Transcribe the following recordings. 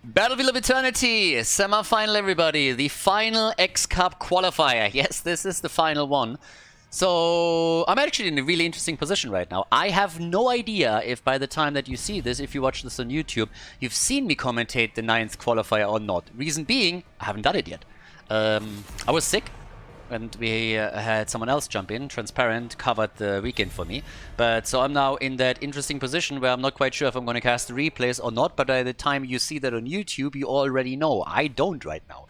Battlefield of Eternity, semi-final everybody, the final X-Cup qualifier. Yes, this is the final one. So, I'm actually in a really interesting position right now. I have no idea if by the time that you see this, if you watch this on YouTube, you've seen me commentate the 9th qualifier or not. Reason being, I haven't done it yet. I was sick, and we had someone else jump in, Transparent, covered the weekend for me. But so I'm now in that interesting position where I'm not quite sure if I'm going to cast the replays or not, but by the time you see that on YouTube, you already know. I don't right now.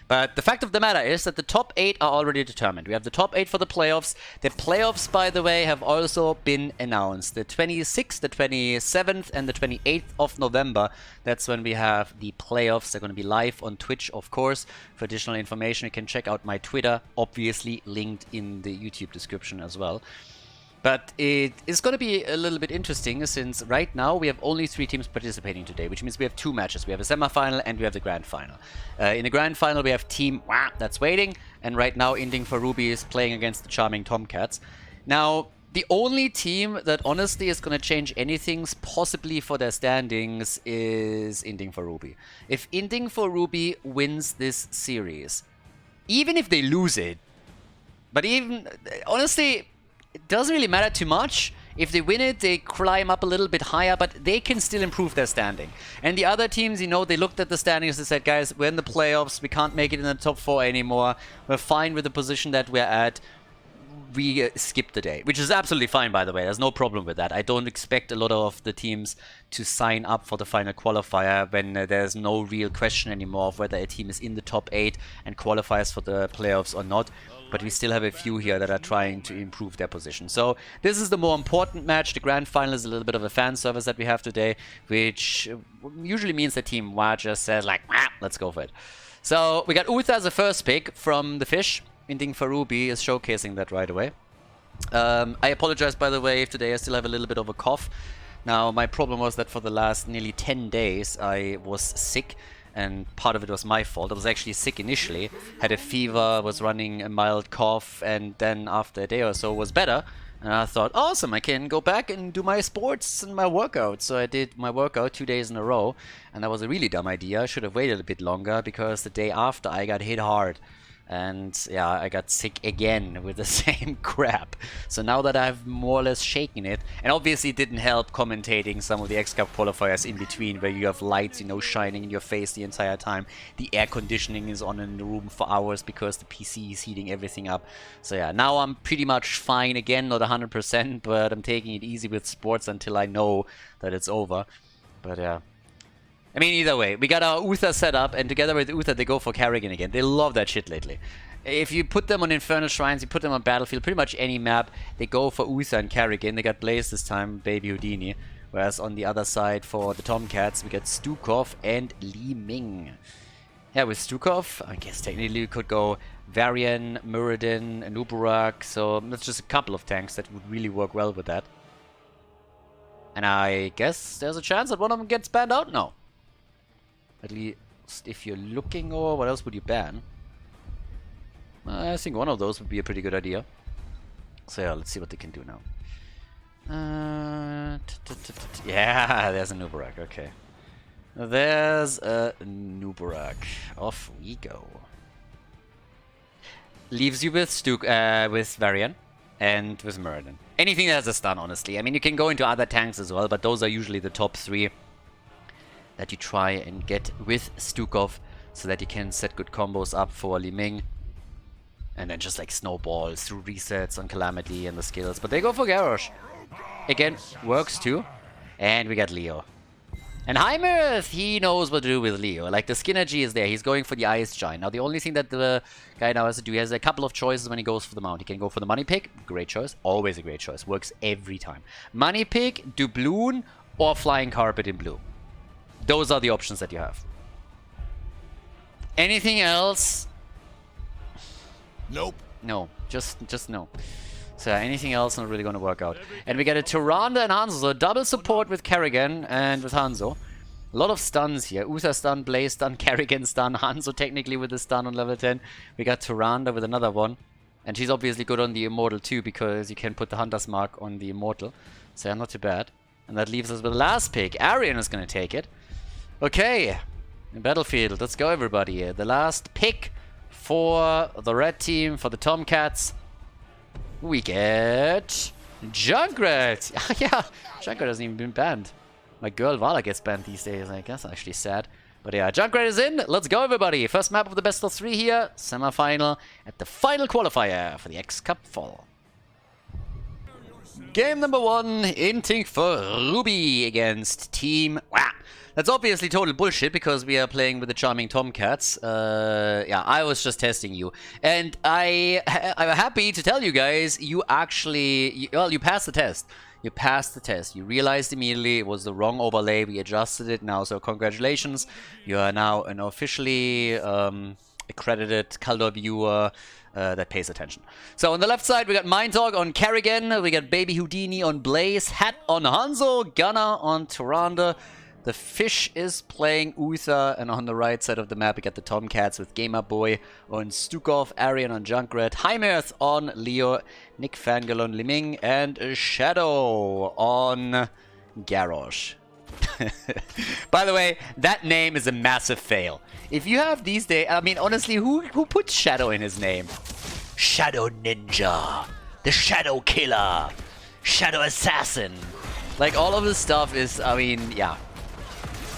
But the fact of the matter is that the top 8 are already determined. We have the top 8 for the playoffs. The playoffs, by the way, have also been announced. The 26th, the 27th, and the 28th of November. That's when we have the playoffs. They're going to be live on Twitch, of course. For additional information, you can check out my Twitter, obviously linked in the YouTube description as well. But it is going to be a little bit interesting since right now we have only 3 teams participating today, which means we have 2 matches. We have a semi-final and we have the grand final. In the grand final we have Team that's waiting, and right now Inting for Ruby is playing against the charming TomCats. Now, the only team that honestly is going to change anything possibly for their standings is Inting for Ruby. If Inting for Ruby wins this series, even if they lose it, but even, honestly, it doesn't really matter too much. If they win it, they climb up a little bit higher, but they can still improve their standing. And the other teams, you know, they looked at the standings and said, guys, we're in the playoffs, we can't make it in the top 4 anymore, we're fine with the position that we're at, we skip the day. Which is absolutely fine, by the way, there's no problem with that. I don't expect a lot of the teams to sign up for the final qualifier when there's no real question anymore of whether a team is in the top 8 and qualifies for the playoffs or not. But we still have a few here that are trying to improve their position. So this is the more important match. The grand final is a little bit of a fan service that we have today, which usually means the team just says like, let's go for it. So we got Uther as a first pick from the Fish. Inting for Ruby is showcasing that right away. I apologize, by the way, if today I still have a little bit of a cough. Now, my problem was that for the last nearly 10 days I was sick. And part of it was my fault. I was actually sick initially, had a fever, was running a mild cough, and then after a day or so was better. And I thought, awesome, I can go back and do my sports and my workout. So I did my workout 2 days in a row, and that was a really dumb idea. I should have waited a bit longer because the day after I got hit hard. And yeah, I got sick again with the same crap. So now that I've more or less shaken it, and obviously it didn't help commentating some of the X-Cup qualifiers in between where you have lights, you know, shining in your face the entire time. The air conditioning is on in the room for hours because the PC is heating everything up. So yeah, now I'm pretty much fine again, not 100%, but I'm taking it easy with sports until I know that it's over. But yeah. I mean, either way, we got our Uther set up, and together with Uther, they go for Kerrigan again. They love that shit lately. If you put them on Infernal Shrines, you put them on Battlefield, pretty much any map, they go for Uther and Kerrigan. They got Blaze this time, Baby Houdini. Whereas on the other side, for the TomCats, we got Stukov and Li Ming. Yeah, with Stukov, I guess technically you could go Varian, Muradin, Anubarak, so that's just a couple of tanks that would really work well with that. And I guess there's a chance that one of them gets banned out now. At least if you're looking, or what else would you ban? I think one of those would be a pretty good idea. So yeah, let's see what they can do now. Yeah, there's a Nubarak, okay. There's a Nubarak. Off we go. Leaves you with with Varian and with Muradin. Anything that has a stun, honestly. I mean, you can go into other tanks as well, but those are usually the top 3 that you try and get with Stukov so that you can set good combos up for Li Ming. And then just like snowballs through resets on Calamity and the skills. But they go for Garrosh. Again, works too. And we got Leo. And Heimerth, he knows what to do with Leo. Like, the Synergy is there. He's going for the Ice Giant. Now, the only thing that the guy now has to do, he has a couple of choices when he goes for the mount. He can go for the Money Pick. Great choice. Always a great choice. Works every time. Money Pick, Doubloon, or Flying Carpet in blue. Those are the options that you have. Anything else? Nope. No. Just no. So anything else not really going to work out. And we get a Tyrande and Hanzo. So double support with Kerrigan and with Hanzo. A lot of stuns here. Uther stun, Blaze stun, Kerrigan stun, Hanzo technically with the stun on level 10. We got Tyrande with another one. And she's obviously good on the Immortal too, because you can put the Hunter's Mark on the Immortal. So yeah, not too bad. And that leaves us with the last pick. Arian is going to take it. Okay. Battlefield. Let's go, everybody. The last pick for the red team, for the TomCats. We get Junkrat. Yeah, Junkrat hasn't even been banned. My girl Vala gets banned these days. I guess actually sad. But yeah, Junkrat is in. Let's go, everybody. First map of the best of 3 here. Semi-final at the final qualifier for the X Cup Fall. Game number 1, Inting for Ruby against Team... Wow. That's obviously total bullshit because we are playing with the charming TomCats. Yeah, I was just testing you. And I'm happy to tell you guys, you actually... Well, you passed the test. You passed the test. You realized immediately it was the wrong overlay. We adjusted it now, so congratulations. You are now an officially accredited Khaldor viewer that pays attention. So on the left side, we got Mind Dog on Kerrigan. We got Baby Houdini on Blaze. Hat on Hanzo. Gunner on Tyrande. The Fish is playing Uther, and on the right side of the map we got the TomCats with Gamer Boy on Stukov, Arian on Junkrat, Heimerth on Leo, Nick Fangirl on Liming, and Shadow on Garrosh. By the way, that name is a massive fail. If you have these days, I mean, honestly, who puts Shadow in his name? Shadow Ninja, the Shadow Killer, Shadow Assassin. Like, all of this stuff is, I mean, yeah.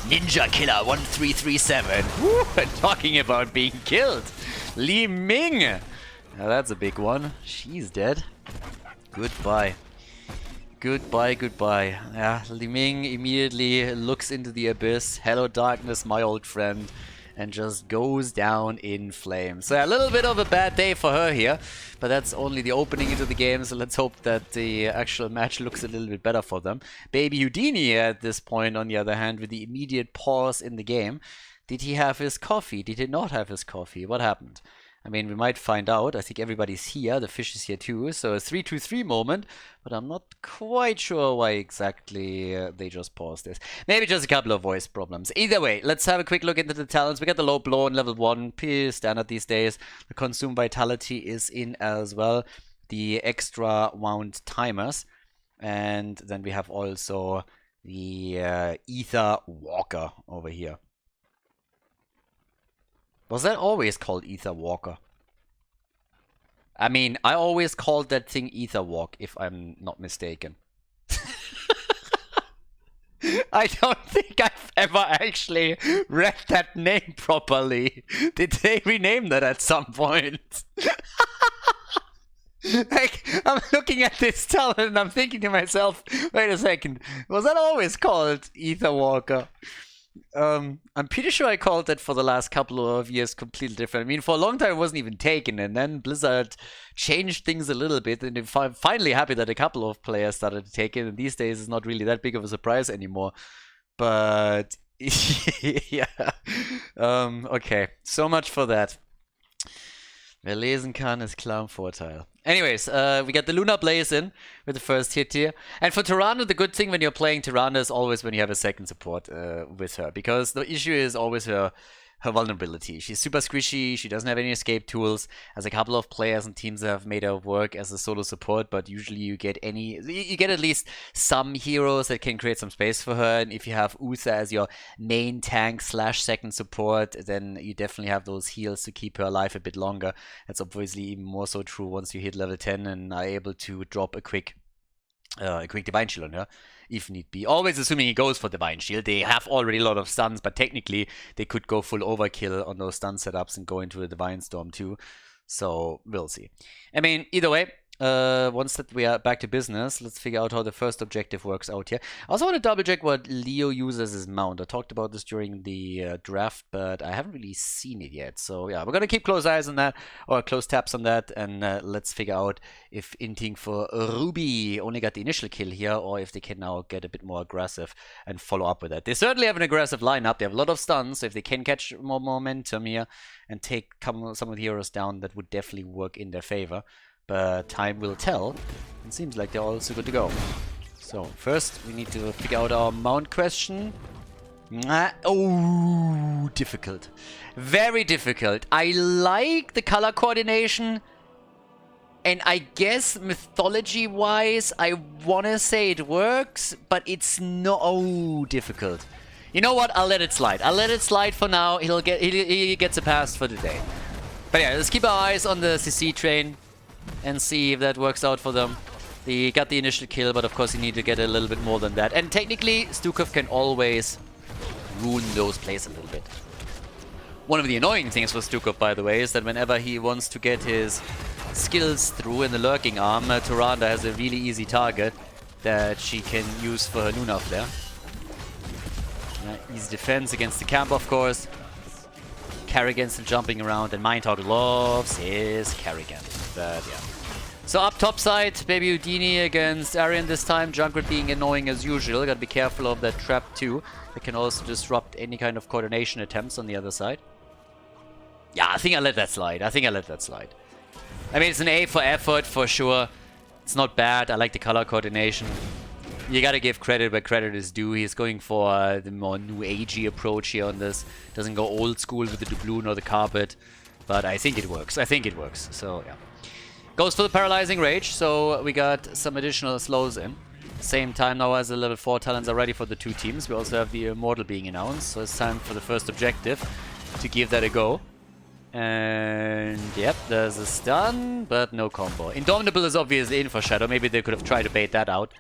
Ninja Killer 1337. Woo, talking about being killed. Li Ming. Now that's a big one. She's dead. Goodbye. Goodbye, goodbye. Yeah, Li Ming immediately looks into the abyss. Hello, darkness, my old friend. And just goes down in flames. So a little bit of a bad day for her here. But that's only the opening into the game. So let's hope that the actual match looks a little bit better for them. Baby Houdini at this point, on the other hand, with the immediate pause in the game. Did he have his coffee? Did he not have his coffee? What happened? I mean, we might find out. I think everybody's here. The Fish is here too. So a 3-2-3 moment. But I'm not quite sure why exactly they just paused this. Maybe just a couple of voice problems. Either way, let's have a quick look into the talents. We got the low blow on level 1. Pretty standard these days. The Consume Vitality is in as well. The extra wound timers. And then we have also the Ether Walker over here. Was that always called Ether Walker? I mean, I always called that thing Ether Walk, if I'm not mistaken. I don't think I've ever actually read that name properly. Did they rename that at some point? Like, I'm looking at this talent and I'm thinking to myself, wait a second, was that always called Ether Walker? I'm pretty sure I called that for the last couple of years completely different. I mean, for a long time it wasn't even taken, and then Blizzard changed things a little bit, and I'm finally happy that a couple of players started to take it, and these days it's not really that big of a surprise anymore. But, yeah. Okay, so much for that. Wer lesen kann, ist klar im Vorteil. Anyways, we got the Lunar Blaze in with the first hit here. And for Tyrande, the good thing when you're playing Tyrande is always when you have a second support with her. Because the issue is always her vulnerability. She's super squishy, she doesn't have any escape tools. As a couple of players and teams have made her work as a solo support, but usually you get at least some heroes that can create some space for her. And if you have Uther as your main tank / second support, then you definitely have those heals to keep her alive a bit longer. That's obviously even more so true once you hit level 10 and are able to drop a quick Divine Shield on her, if need be. Always assuming he goes for Divine Shield. They have already a lot of stuns, but technically they could go full overkill on those stun setups and go into a Divine Storm too. So, we'll see. I mean, either way, once that we are back to business, let's figure out how the first objective works out here. I also want to double check what Leo uses as his mount. I talked about this during the draft, but I haven't really seen it yet. So yeah, we're going to keep close eyes on that, or close taps on that, and let's figure out if Inting for Ruby only got the initial kill here, or if they can now get a bit more aggressive and follow up with that. They certainly have an aggressive lineup. They have a lot of stuns, so if they can catch more momentum here and take some of the heroes down, that would definitely work in their favor. But time will tell. It seems like they're also good to go. So, first we need to figure out our mount question. Oh, difficult. Very difficult. I like the color coordination. And I guess mythology-wise, I want to say it works, but it's not... Oh, difficult. You know what? I'll let it slide. I'll let it slide for now. He gets a pass for today. But yeah, let's keep our eyes on the CC train and see if that works out for them. They got the initial kill, but of course you need to get a little bit more than that. And technically, Stukov can always ruin those plays a little bit. One of the annoying things for Stukov, by the way, is that whenever he wants to get his skills through in the lurking arm, Tyrande has a really easy target that she can use for her Luna Flare. Easy defense against the camp, of course. Kerrigan still jumping around, and Mindhawk loves his Kerrigan. But yeah. So up top side, Baby Houdini against Arian this time. Junkrat being annoying as usual. Gotta be careful of that trap too. It can also disrupt any kind of coordination attempts on the other side. Yeah, I think I let that slide. I mean, it's an A for effort for sure. It's not bad. I like the color coordination. You gotta give credit where credit is due. He's going for the more new agey approach here on this. Doesn't go old school with the doubloon or the carpet. But I think it works. So yeah. Goes for the Paralyzing Rage, so we got some additional slows in. Same time now as the level 4 talents are ready for the two teams. We also have the Immortal being announced, so it's time for the first objective to give that a go. And yep, there's a stun, but no combo. Indomitable is obviously in for Shadow. Maybe they could have tried to bait that out.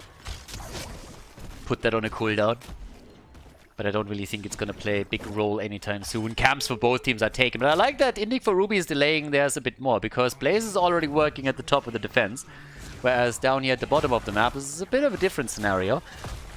Put that on a cooldown. But I don't really think it's going to play a big role anytime soon. Camps for both teams are taken. But I like that Inting for Ruby is delaying theirs a bit more, because Blaze is already working at the top of the defense, whereas down here at the bottom of the map is a bit of a different scenario.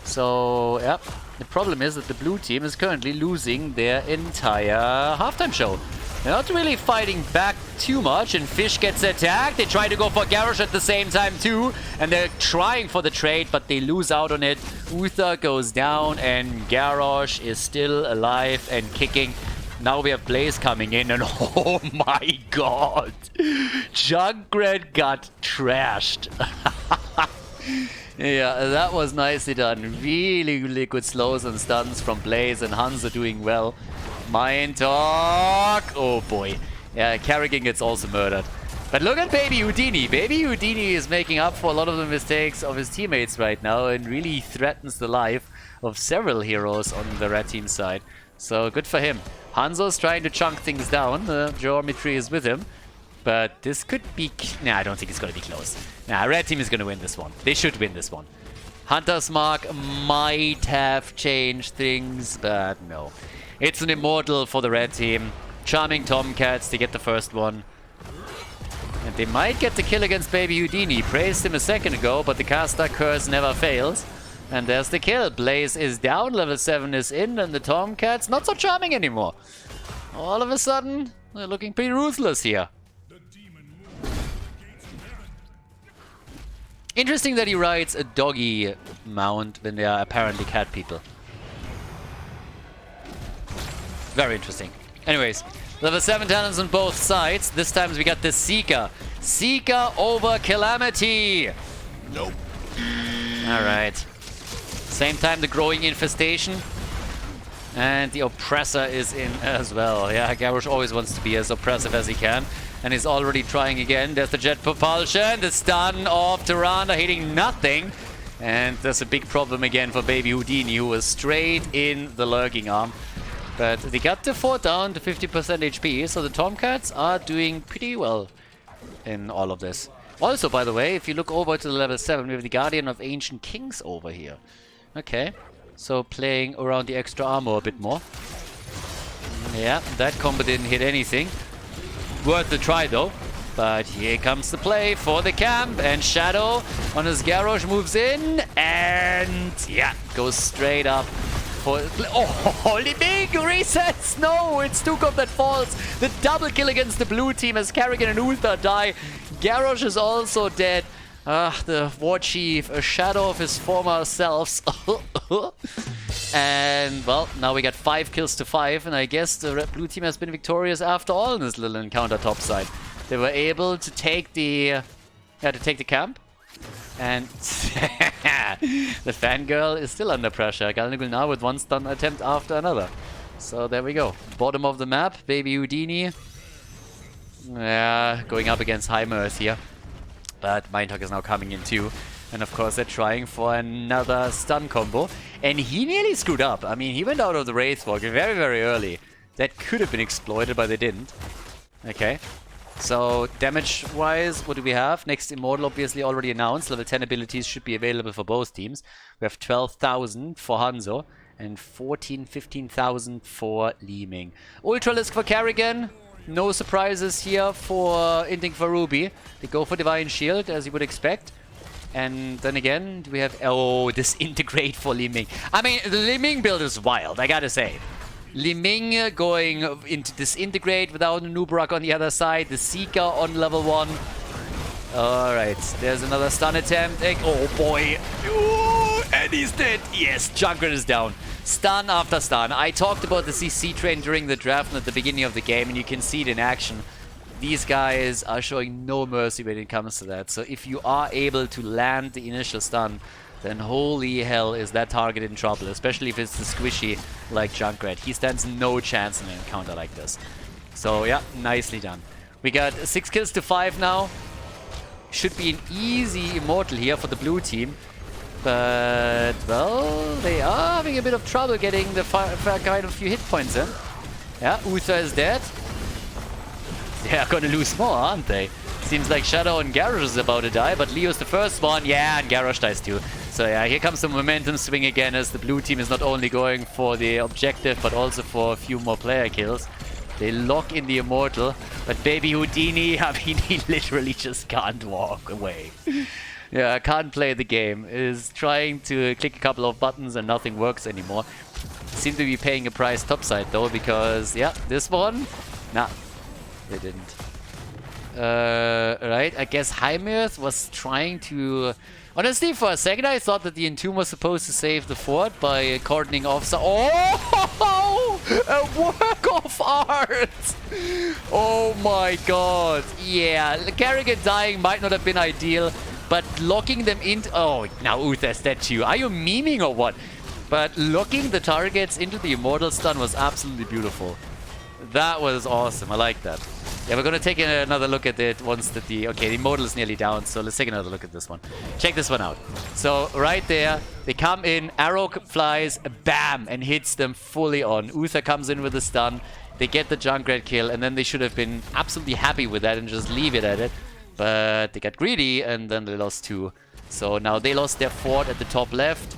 So, yeah, the problem is that the blue team is currently losing their entire halftime show. They're not really fighting back too much, and Fish gets attacked. They try to go for Garrosh at the same time too, and they're trying for the trade, but they lose out on it. Uther goes down, and Garrosh is still alive and kicking. Now we have Blaze coming in, and oh my god! Junkrat got trashed. Yeah, that was nicely done. Really, really good slows and stuns from Blaze, and Hanzo doing well. Mindhawk! Oh boy. Yeah, Kerrigan gets also murdered. But look at Baby Houdini. Baby Houdini is making up for a lot of the mistakes of his teammates right now and really threatens the life of several heroes on the red team side. So good for him. Hanzo's trying to chunk things down. Geometry is with him. But this could be... Nah, I don't think it's going to be close. Nah, red team is going to win this one. They should win this one. Hunter's Mark might have changed things, but no. It's an Immortal for the red team. Charming TomCats to get the first one. And they might get the kill against Baby Houdini. Praised him a second ago, but the caster curse never fails. And there's the kill. Blaze is down, level 7 is in, and the TomCats not so charming anymore. All of a sudden, they're looking pretty ruthless here. Interesting that he rides a doggy mount when they are apparently cat people. Very interesting. Anyways, level 7 talents on both sides. This time we got the Seeker. Seeker over Calamity. Nope. Alright. Same time the Growing Infestation. And the Oppressor is in as well. Yeah, Garrosh always wants to be as oppressive as he can. And he's already trying again. There's the Jet Propulsion. The stun of Tyrande hitting nothing. And there's a big problem again for Baby Houdini, who was straight in the lurking arm. But they got the 4 down to 50% HP, so the TomCats are doing pretty well in all of this. Also, by the way, if you look over to the level 7, we have the Guardian of Ancient Kings over here. Okay, so playing around the extra armor a bit more. Yeah, that combo didn't hit anything. Worth the try though. But here comes the play for the camp, and Shadow on his Garrosh moves in, and yeah, goes straight up. Oh, holy big resets! No, it's Stukov that falls. The double kill against the blue team as Kerrigan and Ultha die. Garrosh is also dead. The War Chief, a shadow of his former selves. And, well, now we got 5 kills to 5, and I guess the red blue team has been victorious after all in this little encounter topside. They were able to take the... camp. And the fangirl is still under pressure. Galnagul now with one stun attempt after another. So there we go. Bottom of the map, Baby Houdini. Yeah, going up against High Mirth here. But Mindhawk is now coming in too. And of course, they're trying for another stun combo. And he nearly screwed up. I mean, he went out of the Wraith Walk very, very early. That could have been exploited, but they didn't. Okay. So, damage-wise, what do we have? Next Immortal, obviously, already announced. Level 10 abilities should be available for both teams. We have 12,000 for Hanzo and 15,000 for Li Ming. Ultralisk for Kerrigan. No surprises here for Inting for Ruby. They go for Divine Shield, as you would expect. And then again, do we have... Oh, Disintegrate for Li Ming. I mean, the Li Ming build is wild, I gotta say. Li Ming going into Disintegrate without a Nubrak on the other side. The Seeker on level 1. Alright, there's another stun attempt. Oh boy. Ooh, and he's dead. Yes, Junkrat is down. Stun after stun. I talked about the CC train during the draft and at the beginning of the game, and you can see it in action. These guys are showing no mercy when it comes to that. So if you are able to land the initial stun, then holy hell is that target in trouble, especially if it's the squishy like Junkrat. He stands no chance in an encounter like this. So yeah, nicely done. We got 6 kills to 5 now. Should be an easy Immortal here for the blue team. But, well, they are having a bit of trouble getting the kind of few hit points in. Yeah, Uther is dead. They are gonna lose more, aren't they? Seems like Shadow and Garrosh is about to die, but Leo's the first one. Yeah, and Garrosh dies too. So yeah, here comes the momentum swing again as the blue team is not only going for the objective, but also for a few more player kills. They lock in the Immortal, but baby Houdini, I mean, he literally just can't walk away. Yeah, can't play the game. Is trying to click a couple of buttons and nothing works anymore. Seem to be paying a price topside though, because yeah, this one, nah, they didn't. Right, I guess Heimirth was trying to... Honestly, for a second I thought that the Entomb was supposed to save the fort by cordoning off some... Oh! A work of art! Oh my god. Yeah, Kerrigan dying might not have been ideal, but locking them into... Oh, now Uther's dead too. Are you memeing or what? But locking the targets into the Immortal stun was absolutely beautiful. That was awesome. I like that. Yeah, we're gonna take another look at it once that the... Okay, the Immortal is nearly down, so let's take another look at this one. Check this one out. So, right there, they come in, arrow flies, bam, and hits them fully on. Uther comes in with a stun, they get the Junkrat kill, and then they should have been absolutely happy with that and just leave it at it. But they got greedy, and then they lost 2. So now they lost their fort at the top left.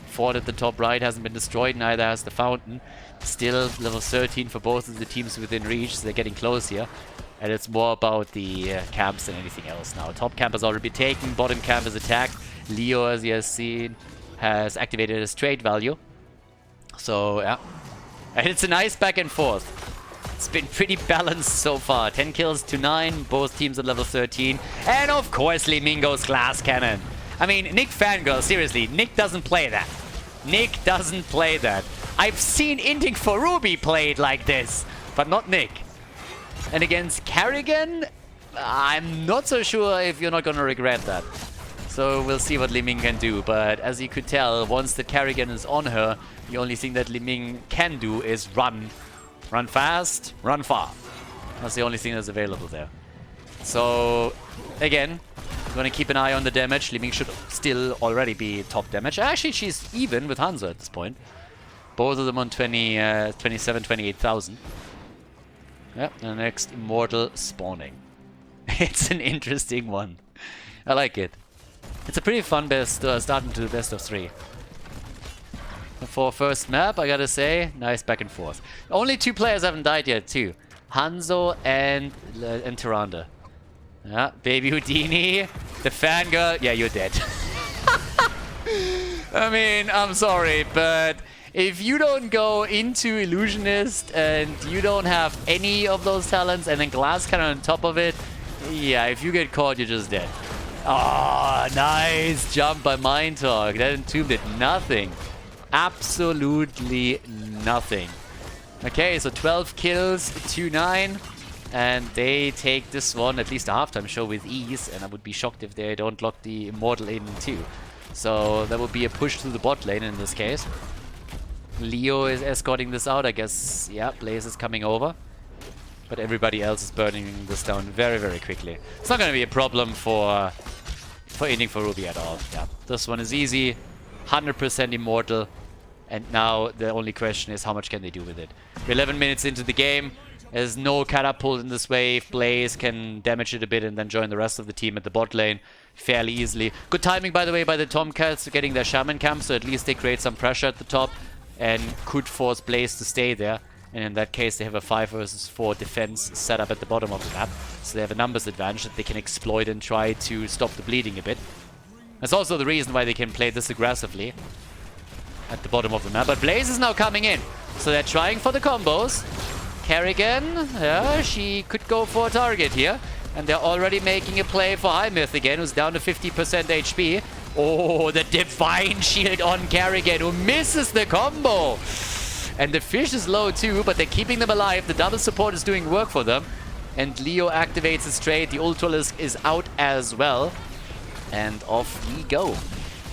Fort at the top right hasn't been destroyed, neither has the fountain. Still level 13 for both of the teams within reach, so they're getting close here. And it's more about the camps than anything else now. Top camp has already been taken, bottom camp is attacked. Leo, as you have seen, has activated his trade value. So, yeah. And it's a nice back and forth. It's been pretty balanced so far. 10 kills to 9, both teams at level 13. And of course, Li Mingo's glass cannon. I mean, Nick Fangirl, seriously, Nick doesn't play that. Nick doesn't play that. I've seen Inting for Ruby play it like this, but not Nick. And against Kerrigan, I'm not so sure if you're not gonna regret that. So we'll see what Li Ming can do, but as you could tell, once the Kerrigan is on her, the only thing that Li Ming can do is run. Run fast, run far. That's the only thing that's available there. So, again, gonna keep an eye on the damage. Li Ming should still already be top damage. Actually, she's even with Hanzo at this point. Both of them on 27, 28,000. Yep, the next Immortal spawning. It's an interesting one. I like it. It's a pretty fun start into the best of 3. For first map, I gotta say, nice back and forth. Only 2 players haven't died yet, too. Hanzo and Tyrande. Yeah, baby Houdini, the fangirl. Yeah, you're dead. I mean, I'm sorry, but if you don't go into Illusionist and you don't have any of those talents and then Glass Cannon on top of it, yeah, if you get caught, you're just dead. Oh, nice jump by Mind Talk. That Entomb did nothing. Absolutely nothing. Okay, so 12 kills, 2-9. And they take this one, at least a halftime show, with ease. And I would be shocked if they don't lock the Immortal in too. So that would be a push to the bot lane in this case. Leo is escorting this out, I guess. Yeah, Blaze is coming over. But everybody else is burning this down very, very quickly. It's not going to be a problem for for Inting for Ruby at all. Yeah, this one is easy. 100% immortal. And now the only question is how much can they do with it. We're 11 minutes into the game. There's no catapult in this wave. Blaze can damage it a bit and then join the rest of the team at the bot lane fairly easily. Good timing, by the way, by the TomCats getting their Shaman camp, so at least they create some pressure at the top and could force Blaze to stay there. And in that case, they have a 5 versus 4 defense set up at the bottom of the map. So they have a numbers advantage that they can exploit and try to stop the bleeding a bit. That's also the reason why they can play this aggressively at the bottom of the map. But Blaze is now coming in. So they're trying for the combos. Kerrigan, yeah, she could go for a target here. And they're already making a play for High Myth again, who's down to 50% HP. Oh, the Divine Shield on Kerrigan, who misses the combo. And the fish is low too, but they're keeping them alive. The double support is doing work for them. And Leo activates his trade. The Ultralisk is out as well. And off we go.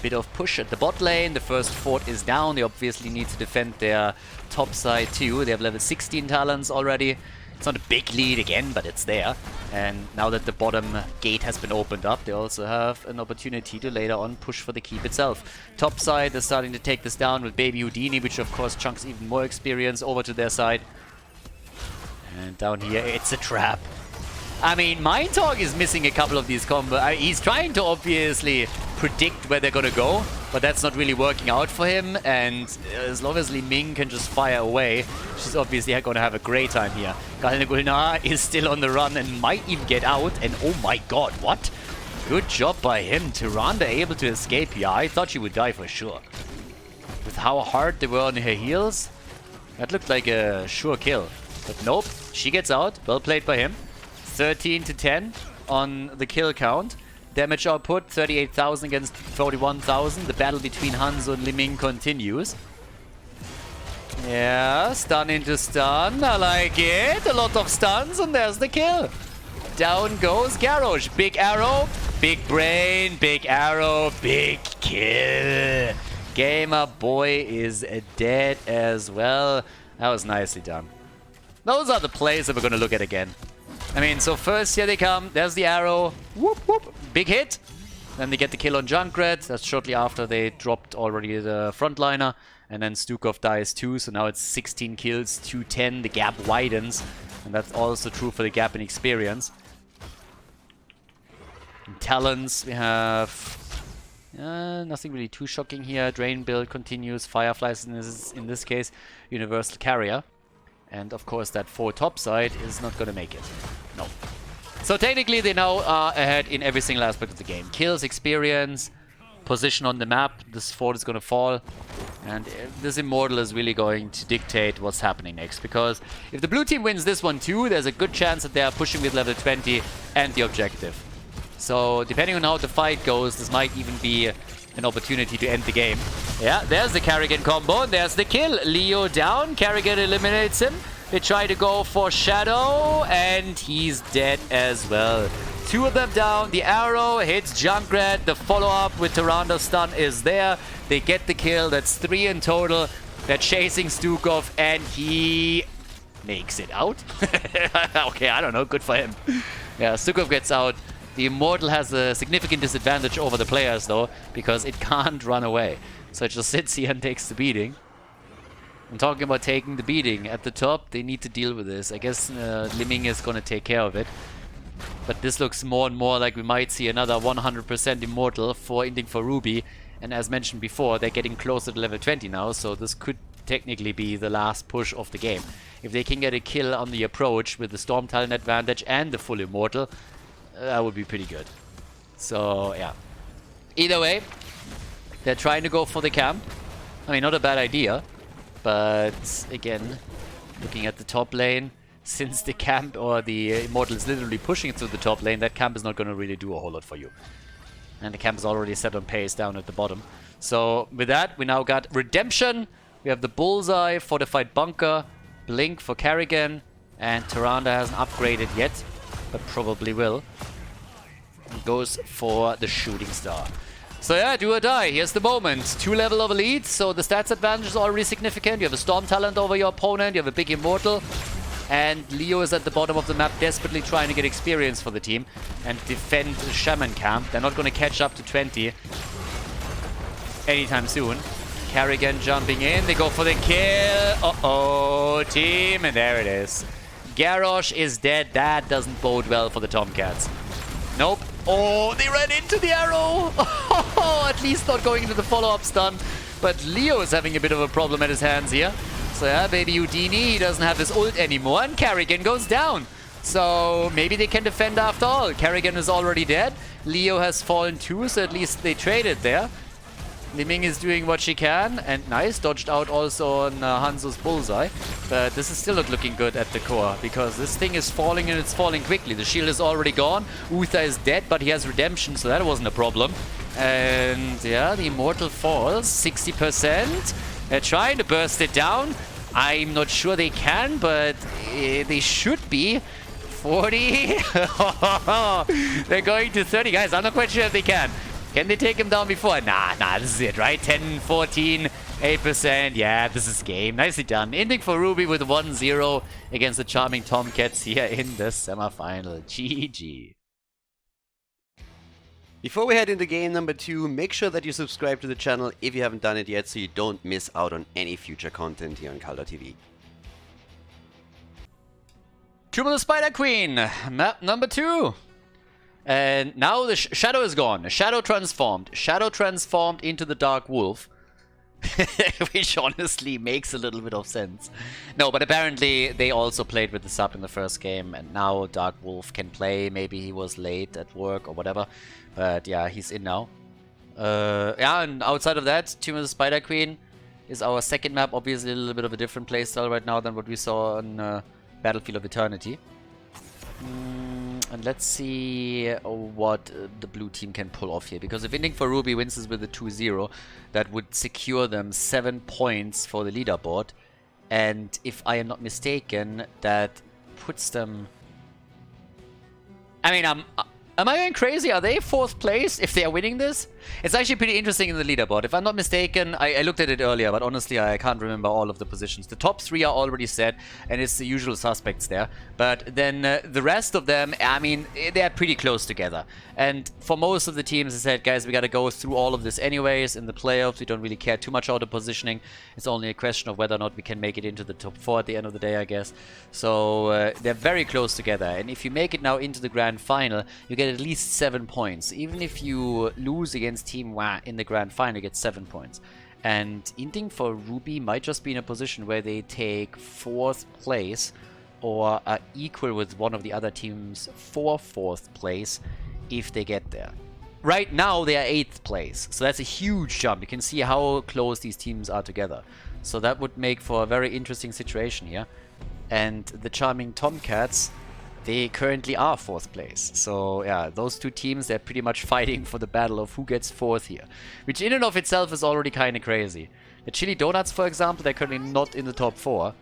Bit of push at the bot lane. The first fort is down. They obviously need to defend their top side too. They have level 16 talents already. It's not a big lead again, but it's there. And now that the bottom gate has been opened up, they also have an opportunity to later on push for the keep itself. Top side, they're starting to take this down with Baby Houdini, which of course chunks even more experience over to their side. And down here, it's a trap. I mean, Mindtalk is missing a couple of these combos. He's trying to obviously predict where they're gonna go, but that's not really working out for him. And as long as Li Ming can just fire away, she's obviously gonna have a great time here. Gulnar is still on the run and might even get out. And oh my god, what? Good job by him. Tyrande able to escape here. I thought she would die for sure. With how hard they were on her heels, that looked like a sure kill. But nope, she gets out. Well played by him. 13 to 10 on the kill count. Damage output 38,000 against 41,000. The battle between Hanzo and Li Ming continues. Yeah, stun into stun. I like it. A lot of stuns, and there's the kill. Down goes Garrosh. Big arrow, big brain, big arrow, big kill. Gamer Boy is dead as well. That was nicely done. Those are the plays that we're going to look at again. I mean, so first, here they come. There's the arrow. Whoop, whoop. Big hit. Then they get the kill on Junkrat. That's shortly after they dropped already the frontliner. And then Stukov dies too. So now it's 16 kills, Q10. The gap widens. And that's also true for the gap in experience. In talents, we have... nothing really too shocking here. Drain build continues. Fireflies in this case. Universal Carrier. And of course that 4 topside is not going to make it. No. So technically they now are ahead in every single aspect of the game. Kills, experience, position on the map. This fort is going to fall. And this Immortal is really going to dictate what's happening next. Because if the blue team wins this one too, there's a good chance that they are pushing with level 20 and the objective. So depending on how the fight goes, this might even be an opportunity to end the game. Yeah, there's the Kerrigan combo. There's the kill. Leo down. Kerrigan eliminates him. They try to go for Shadow, and he's dead as well. 2 of them down. The arrow hits Junkrat. The follow-up with Tyrando's stun is there. They get the kill. That's 3 in total. They're chasing Stukov, and he makes it out. Okay, I don't know. Good for him. Yeah, Stukov gets out. The Immortal has a significant disadvantage over the players, though, because it can't run away. So it just sits here and takes the beating. And talking about taking the beating, at the top, they need to deal with this. I guess Li Ming is going to take care of it. But this looks more and more like we might see another 100% Immortal for Inting for Ruby. And as mentioned before, they're getting closer to level 20 now, so this could technically be the last push of the game. If they can get a kill on the approach with the Storm Talent advantage and the full Immortal, that would be pretty good. So, yeah. Either way, they're trying to go for the camp. I mean, not a bad idea. But, again, looking at the top lane, since the camp or the Immortal is literally pushing through the top lane, that camp is not going to really do a whole lot for you. And the camp is already set on pace down at the bottom. So, with that, we now got Redemption. We have the Bullseye, Fortified Bunker, Blink for Kerrigan, and Tyrande hasn't upgraded yet, but probably will. He goes for the Shooting Star. So yeah, do or die. Here's the moment. 2 level of elite, so the stats advantage is already significant. You have a Storm Talent over your opponent, you have a big Immortal, And Leo is at the bottom of the map desperately trying to get experience for the team and defend the Shaman camp. They're not going to catch up to 20 anytime soon. Carrigan jumping in. They go for the kill. Uh-oh, team. And there it is. Garrosh is dead. That doesn't bode well for the TomCats. Nope. Oh, they ran into the arrow. Oh, at least not going into the follow-up stun. But Leo is having a bit of a problem at his hands here. So yeah, baby Houdini, he doesn't have his ult anymore. And Carrigan goes down. So maybe they can defend after all. Carrigan is already dead. Leo has fallen too, so at least they traded there. Liming is doing what she can, and nice, dodged out also on Hanzo's bullseye. But this is still not looking good at the core, because this thing is falling and it's falling quickly. The shield is already gone, Uther is dead, but he has redemption, so that wasn't a problem. And yeah, the Immortal falls, 60%. They're trying to burst it down. I'm not sure they can, but they should be. 40. They're going to 30. Guys, I'm not quite sure if they can. Can they take him down before? Nah, this is it, right? 10, 14, 8%. Yeah, this is game. Nicely done. Inting for Ruby with 1-0 against the charming TomCats here in the semifinal. GG. Before we head into game number 2, make sure that you subscribe to the channel if you haven't done it yet so you don't miss out on any future content here on Khaldor TV. Tomb of the Spider Queen, map number 2. And now the shadow is gone. Shadow transformed. Shadow transformed into the Dark Wolf. Which honestly makes a little bit of sense. No, but apparently they also played with the sub in the first game. And now Dark Wolf can play. Maybe he was late at work or whatever. But yeah, he's in now. Yeah, and outside of that, Tomb of the Spider Queen is our second map. Obviously a little bit of a different playstyle right now than what we saw on Battlefield of Eternity. And let's see what the blue team can pull off here. Because if Inting for Ruby wins this with a 2-0, that would secure them 7 points for the leaderboard. And if I am not mistaken, that puts them... I mean, am I going crazy? Are they 4th place if they are winning this? It's actually pretty interesting in the leaderboard. If I'm not mistaken, I looked at it earlier, but honestly I can't remember all of the positions. The top 3 are already set, and it's the usual suspects there. But then the rest of them, I mean, they're pretty close together. And for most of the teams, I said, guys, we gotta go through all of this anyways. In the playoffs, we don't really care too much about the positioning. It's only a question of whether or not we can make it into the top 4 at the end of the day, I guess. So they're very close together. And if you make it now into the grand final, you get at least 7 points. Even if you lose against Team Wah in the grand final, you get 7 points. And Inting for Ruby might just be in a position where they take 4th place or are equal with one of the other teams for 4th place if they get there. Right now they are 8th place, so that's a huge jump. You can see how close these teams are together. So that would make for a very interesting situation here. And the charming TomCats, they currently are 4th place. So yeah, those two teams, they're pretty much fighting for the battle of who gets 4th here. Which in and of itself is already kind of crazy. The Chili Donuts, for example, they're currently not in the top 4.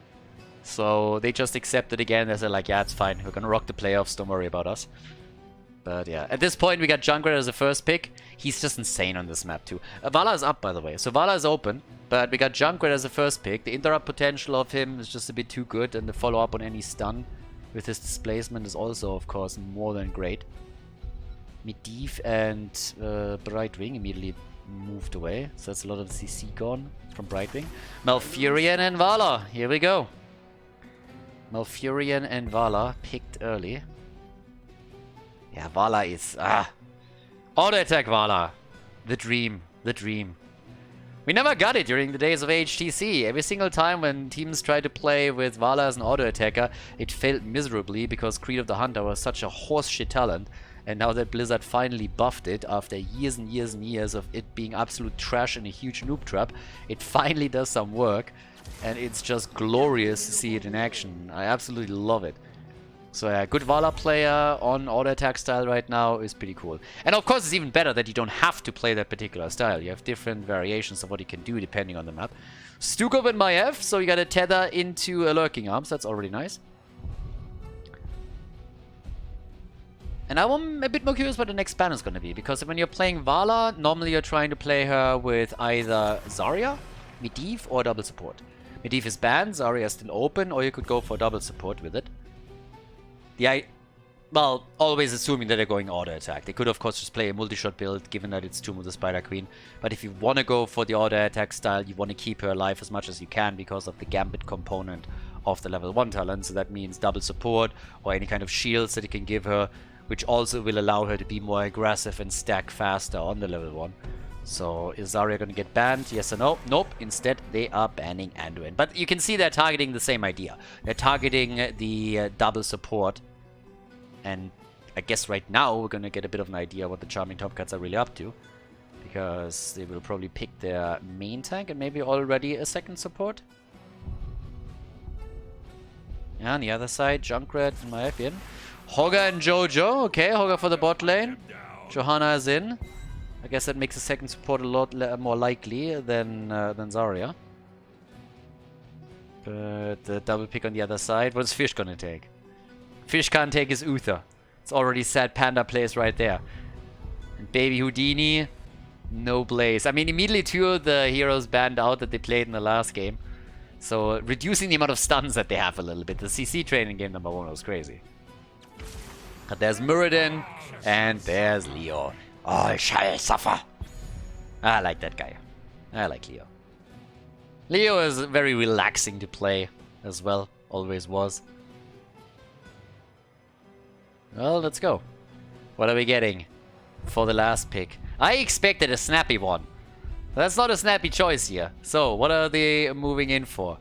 So they just accept it again. They're like, yeah, it's fine. We're gonna rock the playoffs. Don't worry about us. But yeah, at this point we got Junkrat as the first pick. He's just insane on this map too. Vala is up, by the way. So Vala is open. But we got Junkrat as the first pick. The interrupt potential of him is just a bit too good. And the follow-up on any stun with his displacement is also, of course, more than great. Medivh and Brightwing immediately moved away. So that's a lot of CC gone from Brightwing. Malfurion and Vala. Here we go. Malfurion and Vala picked early. Yeah, Vala is... Auto attack Vala. The dream. The dream. We never got it during the days of HTC. Every single time when teams tried to play with Vala as an auto attacker, it failed miserably because Creed of the Hunter was such a horseshit talent. And now that Blizzard finally buffed it after years and years and years of it being absolute trash and a huge noob trap, it finally does some work. And it's just glorious to see it in action. I absolutely love it. So yeah, good Vala player on auto attack style right now is pretty cool. And of course it's even better that you don't have to play that particular style. You have different variations of what you can do depending on the map. Stukov and Maiev, so you got a tether into a Lurking Arms. That's already nice. And now I'm a bit more curious what the next ban is going to be. Because when you're playing Vala, normally you're trying to play her with either Zarya, Medivh, or double support. Medivh is banned, Zarya is still open, or you could go for double support with it. Well, always assuming that they're going auto attack. They could of course just play a multi-shot build, given that it's Tomb of the Spider Queen. But if you want to go for the auto attack style, you want to keep her alive as much as you can because of the Gambit component of the level 1 talent. So that means double support or any kind of shields that you can give her, which also will allow her to be more aggressive and stack faster on the level 1. So is Zarya going to get banned? Yes or no? Nope. Instead, they are banning Anduin. But you can see they're targeting the same idea. They're targeting the double support. And I guess right now we're going to get a bit of an idea what the Charming TomCats are really up to. Because they will probably pick their main tank and maybe already a second support. Yeah, on the other side, Junkrat and Maefian. Hogger and Jojo. Okay, Hogger for the bot lane. Johanna is in. I guess that makes a second support a lot more likely than Zarya. But the double pick on the other side. What's Fish gonna take? Fish can't take his Uther. It's already sad Panda plays right there. And Baby Houdini, no Blaze. I mean, immediately two of the heroes banned out that they played in the last game. So reducing the amount of stuns that they have a little bit. The CC train in game number 1 was crazy. But there's Muradin and there's Leo. All shall suffer. I like that guy. I like Leo. Leo is very relaxing to play as well. Always was. Well, let's go. What are we getting for the last pick? I expected a snappy one. That's not a snappy choice here. So, what are they moving in for?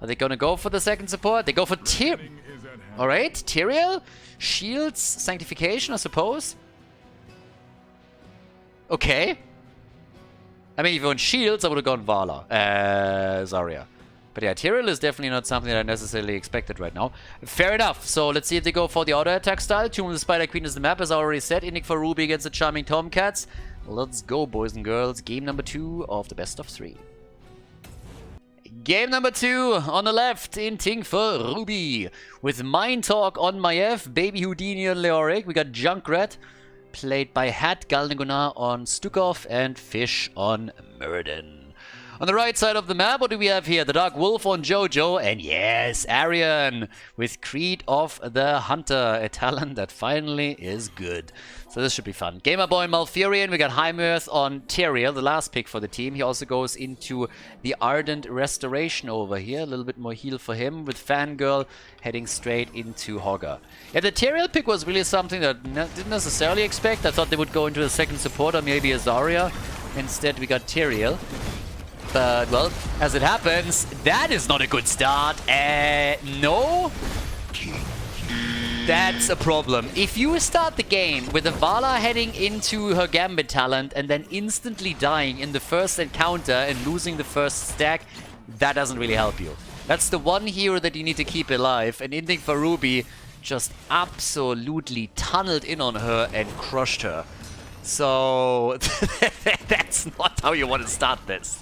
Are they gonna go for the second support? They go for Alright, Tyrael? Shields, Sanctification, I suppose? Okay. I mean, if you want shields, I would have gone Vala. Zarya. But yeah, Tyrael is definitely not something that I necessarily expected right now. Fair enough. So let's see if they go for the auto attack style. Tomb of the Spider Queen is the map, as I already said. Inting for Ruby against the Charming TomCats. Let's go, boys and girls. Game number 2 of the best of 3. Game number 2 on the left, Inting for Ruby. With Mind Talk on Maiev, Baby Houdini on Leoric. We got Junkrat, played by Hat Galnegunar on Stukov, and Fish on Muradin. On the right side of the map, what do we have here? The Dark Wolf on Jojo, and yes, Arian with Creed of the Hunter, a talent that finally is good. So this should be fun. Gamer Boy Malfurion, we got Heimerth on Tyrael, the last pick for the team. He also goes into the Ardent Restoration over here, a little bit more heal for him, with Fangirl heading straight into Hogger. Yeah, the Tyrael pick was really something that I didn't necessarily expect. I thought they would go into a second support or maybe a Zarya. Instead, we got Tyrael. But, well, as it happens, that is not a good start. No? That's a problem. If you start the game with a Vala heading into her Gambit talent and then instantly dying in the first encounter and losing the first stack, that doesn't really help you. That's the one hero that you need to keep alive, and Inting for Ruby just absolutely tunneled in on her and crushed her. So, that's not how you want to start this.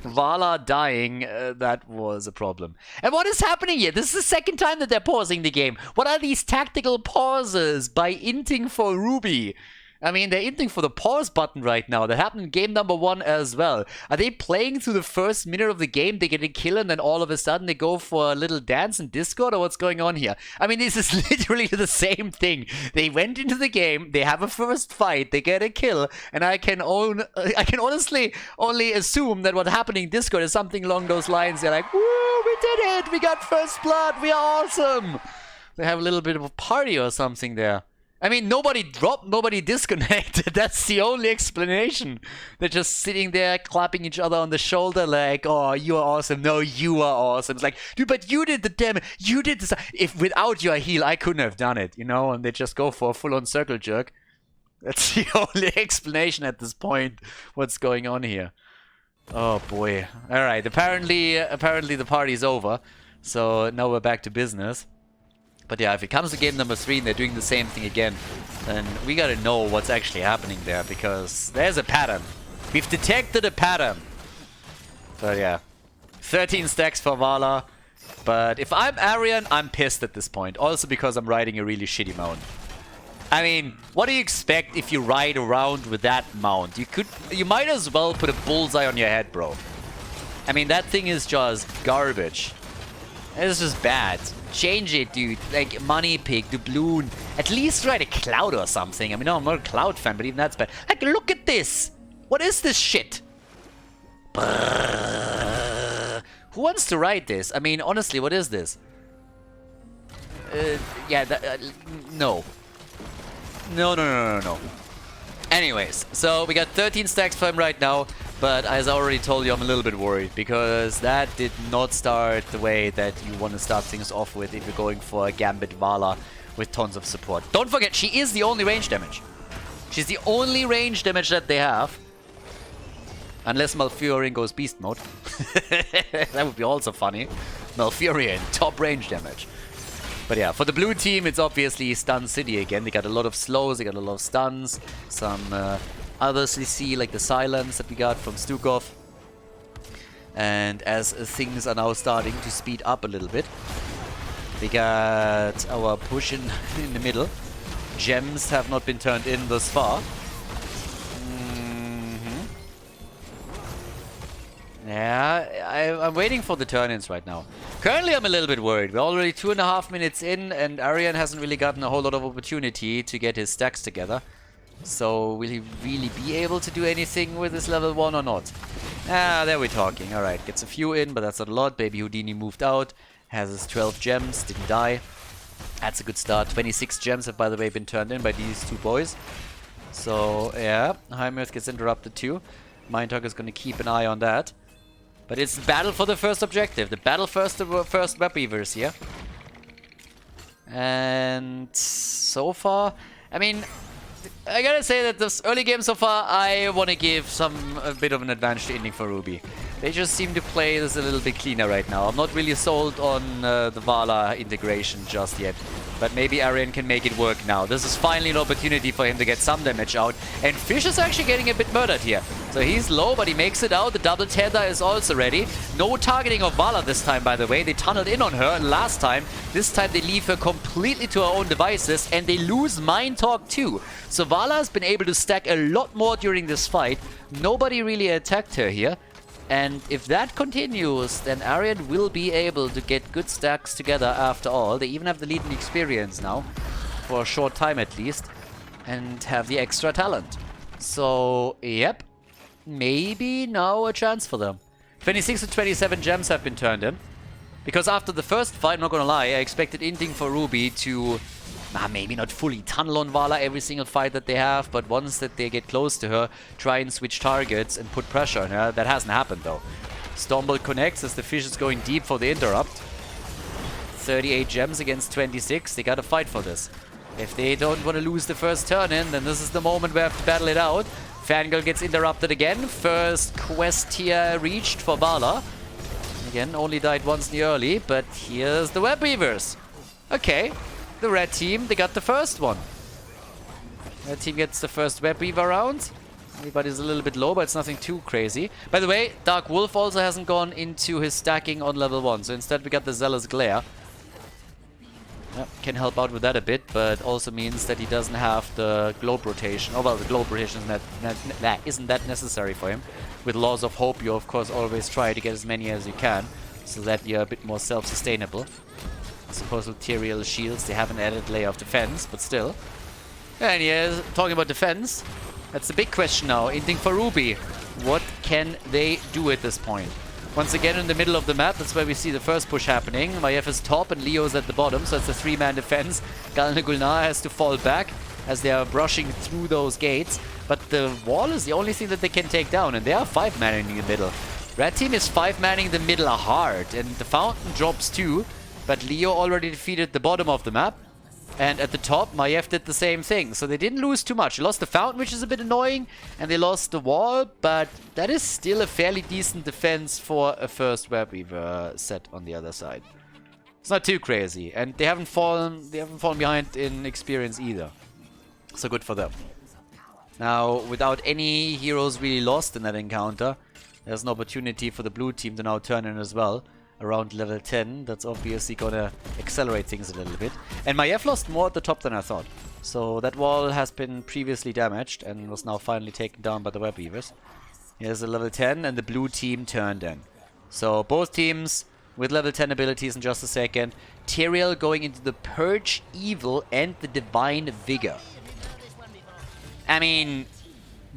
Vala dying, that was a problem. And what is happening here? This is the second time that they're pausing the game. What are these tactical pauses by Inting for Ruby? I mean, they're inting for the pause button right now. That happened in game number 1 as well. Are they playing through the first minute of the game, they get a kill, and then all of a sudden they go for a little dance in Discord, or what's going on here? I mean, this is literally the same thing. They went into the game, they have a first fight, they get a kill, and I can honestly only assume that what happened in Discord is something along those lines. They're like, woo, we did it! We got first blood! We are awesome! They have a little bit of a party or something there. I mean, nobody dropped, nobody disconnected. That's the only explanation. They're just sitting there clapping each other on the shoulder like, oh, you are awesome. No, you are awesome. It's like, dude, but you did the damage. You did this. If without your heal, I couldn't have done it, you know? And they just go for a full-on circle jerk. That's the only explanation at this point. What's going on here? Oh, boy. All right. Apparently the party's over. So now we're back to business. But yeah, if it comes to game number 3 and they're doing the same thing again, then we gotta know what's actually happening there, because there's a pattern. We've detected a pattern. But yeah, 13 stacks for Vala. But if I'm Arian, I'm pissed at this point. Also because I'm riding a really shitty mount. I mean, what do you expect if you ride around with that mount? You might as well put a bullseye on your head, bro. I mean, that thing is just garbage. It's just bad. Change it, dude. Like, Money Pig, Doubloon. At least write a Cloud or something. I mean, no, I'm not a Cloud fan, but even that's bad. Like, look at this! What is this shit? Brrr. Who wants to write this? I mean, honestly, what is this? Yeah, no. No. Anyways, so we got 13 stacks for him right now, but as I already told you, I'm a little bit worried because that did not start the way that you want to start things off with if you're going for a Gambit Vala with tons of support. Don't forget, she is the only range damage. She's the only range damage that they have. Unless Malfurion goes beast mode. That would be also funny. Malfurion, top range damage. But yeah, for the blue team, it's obviously Stun City again. They got a lot of slows, they got a lot of stuns. Some others we see, like the silence that we got from Stukov. And as things are now starting to speed up a little bit, we got our push in the middle. Gems have not been turned in thus far. Yeah, I'm waiting for the turn-ins right now. Currently, I'm a little bit worried. We're already 2.5 minutes in, and Arian hasn't really gotten a whole lot of opportunity to get his stacks together. So, will he really be able to do anything with his level 1 or not? Ah, there we're talking. Alright, gets a few in, but that's not a lot. Baby Houdini moved out. Has his 12 gems, didn't die. That's a good start. 26 gems have, by the way, been turned in by these two boys. So, yeah, Heimerth gets interrupted too. Mindtalk is going to keep an eye on that. But it's the battle for the first objective. The battle first, the first web weavers here. And so far, I mean, I gotta say that this early game so far, I want to give a bit of an advantage to Inting for Ruby. They just seem to play this a little bit cleaner right now. I'm not really sold on the Vala integration just yet. But maybe Arian can make it work now. This is finally an opportunity for him to get some damage out. And Fish is actually getting a bit murdered here. So he's low, but he makes it out. The double tether is also ready. No targeting of Vala this time, by the way. They tunneled in on her last time. This time they leave her completely to her own devices. And they lose Mind Talk too. So Vala has been able to stack a lot more during this fight. Nobody really attacked her here. And if that continues, then Arian will be able to get good stacks together after all. They even have the lead in experience now, for a short time at least, and have the extra talent. So, yep, maybe now a chance for them. 26 to 27 gems have been turned in. Because after the first fight, not gonna lie, I expected Inting for Ruby to maybe not fully tunnel on Vala every single fight that they have, but once that they get close to her, try and switch targets and put pressure on her. That hasn't happened though. Stormbolt connects as the Fish is going deep for the interrupt. 38 gems against 26. They gotta fight for this. If they don't want to lose the first turn in, then this is the moment we have to battle it out. Fangirl gets interrupted again. First quest here reached for Vala. Again, only died once in the early, but here's the Web Weavers. Okay. The red team, they got the first one. Red team gets the first Web Weaver round. Everybody's a little bit low, but it's nothing too crazy. By the way, Dark Wolf also hasn't gone into his stacking on level 1. So instead we got the Zealous Glare. Yep, can help out with that a bit, but also means that he doesn't have the globe rotation. Oh well, the globe rotation isn't that necessary for him. With Laws of Hope, you of course always try to get as many as you can, so that you're a bit more self-sustainable. I suppose with Tyrael shields, they have an added layer of defense, but still. And yeah, talking about defense, that's the big question now. Inting for Ruby. What can they do at this point? Once again in the middle of the map, that's where we see the first push happening. Maiev is top and Leo's at the bottom, so it's a 3-man defense. Galna Gulnar has to fall back as they are brushing through those gates. But the wall is the only thing that they can take down, and they are 5-manning in the middle. Red team is 5-manning the middle hard, and the fountain drops too. But Leo already defeated the bottom of the map. And at the top, Maiev did the same thing. So they didn't lose too much. They lost the fountain, which is a bit annoying. And they lost the wall. But that is still a fairly decent defense for a first Web Weaver set on the other side. It's not too crazy. And they haven't fallen behind in experience either. So good for them. Now, without any heroes really lost in that encounter, there's an opportunity for the blue team to now turn in as well. Around level 10, that's obviously gonna accelerate things a little bit. And Maiev lost more at the top than I thought. So that wall has been previously damaged and was now finally taken down by the Web Weavers. Here's a level 10 and the blue team turned in. So both teams with level 10 abilities in just a second. Tyrael going into the Purge Evil and the Divine Vigor. I mean,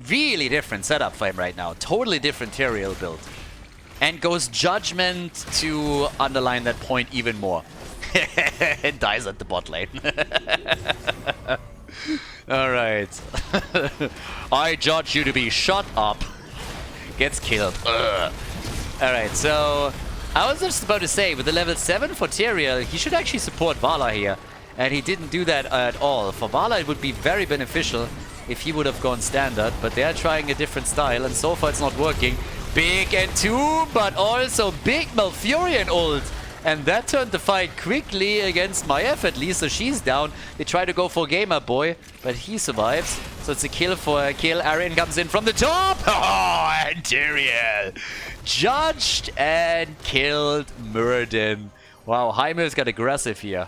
really different setup for him right now. Totally different Tyrael build. And goes Judgment to underline that point even more. And dies at the bot lane. Alright. I judge you to be shut up. Gets killed. Alright, so I was just about to say, with the level 7 for Tyrael, he should actually support Vala here. And he didn't do that at all. For Vala, it would be very beneficial if he would have gone standard, but they are trying a different style, and so far it's not working. Big Entomb, but also big Malfurion ult. And that turned the fight quickly against Maiev at least, so she's down. They try to go for Gamer Boy, but he survives. So it's a kill for a kill. Arian comes in from the top. Oh, and Tyrael judged and killed Muradin. Wow, Heimer's got aggressive here.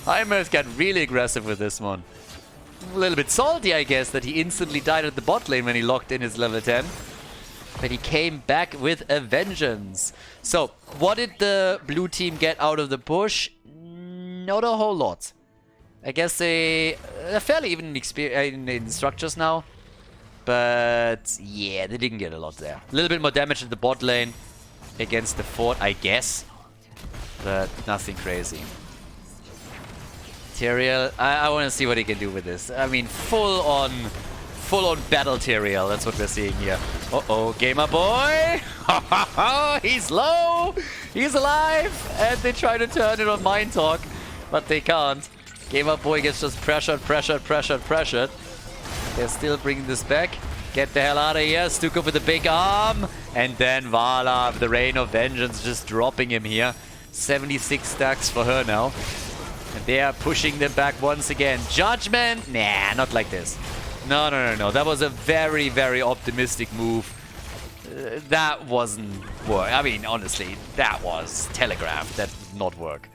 Heimer's got really aggressive with this one. A little bit salty, I guess, that he instantly died at the bot lane when he locked in his level 10. But he came back with a vengeance. So, what did the blue team get out of the push? Not a whole lot. I guess they're fairly even in structures now. But yeah, they didn't get a lot there. A little bit more damage at the bot lane against the fort, I guess. But nothing crazy. Tyrael, I want to see what he can do with this. I mean, full on battle Tyrael. That's what we're seeing here. Uh-oh, Gamer Boy! He's low! He's alive! And they try to turn it on Mind Talk, but they can't. Gamer Boy gets just pressured. They're still bringing this back. Get the hell out of here. Stukov with a big arm. And then Vala, the Rain of Vengeance, just dropping him here. 76 stacks for her now. And they are pushing them back once again. Judgment? Nah, not like this. No. That was a very, very optimistic move. That wasn't work. I mean, honestly, that was telegraphed. That did not work.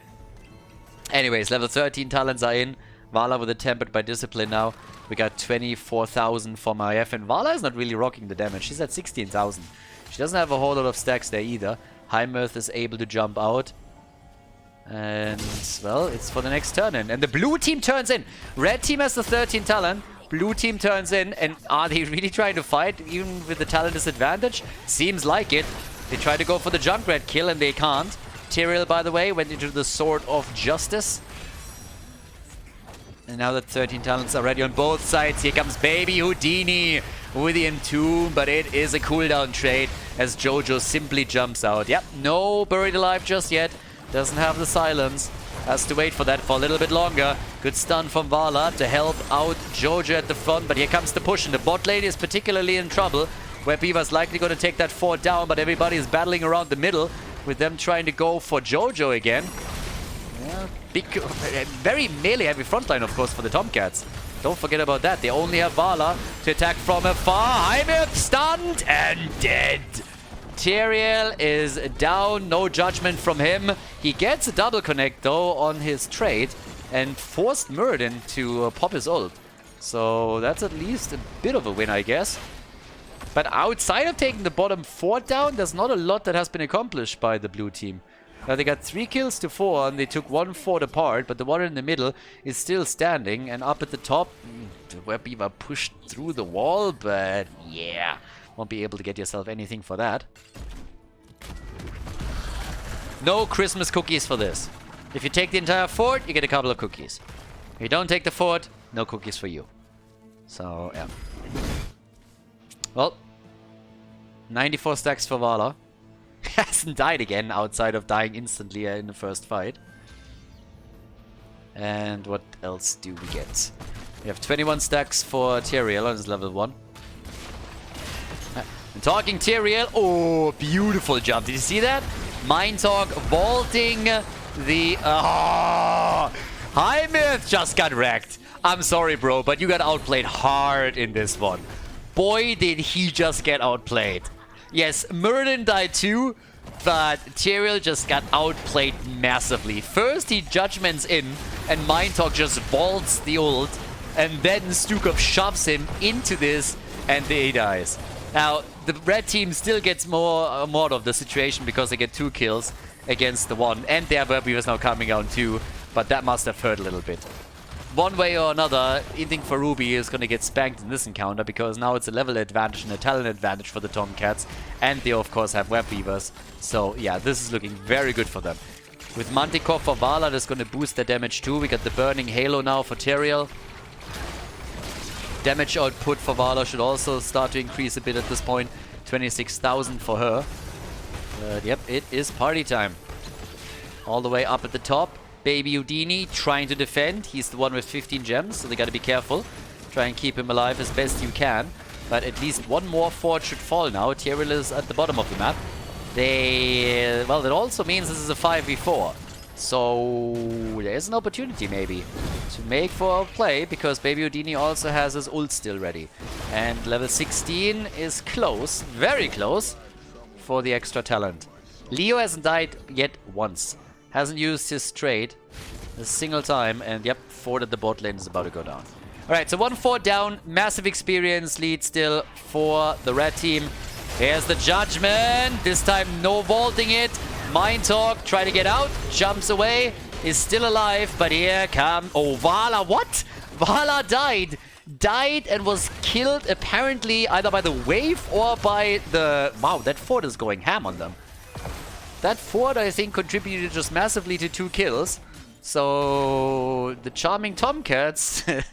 Anyways, level 13 talents are in. Vala with a Tempered by Discipline now. We got 24,000 for Maiev. And Vala is not really rocking the damage. She's at 16,000. She doesn't have a whole lot of stacks there either. Heimerth is able to jump out. And, well, it's for the next turn in. And the blue team turns in. Red team has the 13 talent. Blue team turns in. And are they really trying to fight, even with the talent disadvantage? Seems like it. They try to go for the Junkrat kill, and they can't. Tyrael, by the way, went into the Sword of Justice. And now that 13 talents are ready on both sides, here comes Baby Houdini with the Entomb, but it is a cooldown trade as Jojo simply jumps out. Yep, no Buried Alive just yet. Doesn't have the silence. Has to wait for that for a little bit longer. Good stun from Vala to help out Jojo at the front, but here comes the push, and the bot lane is particularly in trouble, where Piva's likely going to take that fort down, but everybody is battling around the middle, with them trying to go for Jojo again. Yeah, big, very melee-heavy frontline, of course, for the TomCats. Don't forget about that. They only have Vala to attack from afar. Heimerth stunned and dead. Tyrael is down. No judgment from him. He gets a double connect, though, on his trade and forced Muradin to pop his ult. So that's at least a bit of a win, I guess. But outside of taking the bottom fort down, there's not a lot that has been accomplished by the blue team. They got 3 kills to 4, and they took 1 fort apart, but the one in the middle is still standing. And up at the top, where Beaver pushed through the wall, but yeah, won't be able to get yourself anything for that. No Christmas cookies for this. If you take the entire fort, you get a couple of cookies. If you don't take the fort, no cookies for you. So, yeah. Well, 94 stacks for Vala. Hasn't died again outside of dying instantly in the first fight. And what else do we get? We have 21 stacks for Tyrael on his level 1. And talking Tyrael, oh, beautiful jump. Did you see that? Mind Talk vaulting the... Oh, Heimerth just got wrecked. I'm sorry, bro, but you got outplayed hard in this one. Boy, did he just get outplayed. Yes, Muradin died too, but Tyrael just got outplayed massively. First, he judgments in, and Mind Talk just vaults the ult, and then Stukov shoves him into this, and he dies. Now, the red team still gets more out of the situation because they get 2 kills against the 1. And their Web Weaver's now coming down too. But that must have hurt a little bit. One way or another, Inting for Ruby is going to get spanked in this encounter because now it's a level advantage and a talent advantage for the TomCats. And they, of course, have Web Weavers. So, yeah, this is looking very good for them. With Manticore for Vala, that's going to boost their damage too. We got the Burning Halo now for Teriel. Damage output for Vala should also start to increase a bit at this point. 26,000 for her. But, yep, it is party time. All the way up at the top. Baby Houdini trying to defend. He's the one with 15 gems, so they gotta be careful. Try and keep him alive as best you can. But at least one more fort should fall now. Teriel is at the bottom of the map. Well, that also means this is a 5v4. So there's an opportunity maybe to make for a play, because Baby Houdini also has his ult still ready. And level 16 is close, very close, for the extra talent. Leo hasn't died yet once. Hasn't used his trade a single time, and yep, fort at the bot lane is about to go down. Alright, so 1 fort down, massive experience lead still for the red team. Here's the Judgment, this time no vaulting it. Mind Talk, try to get out, jumps away, is still alive, but here come... Oh, Vala, what? Vala died. Died and was killed apparently either by the wave or by the... Wow, that fort is going ham on them. That fort, I think, contributed just massively to 2 kills. So the charming TomCats,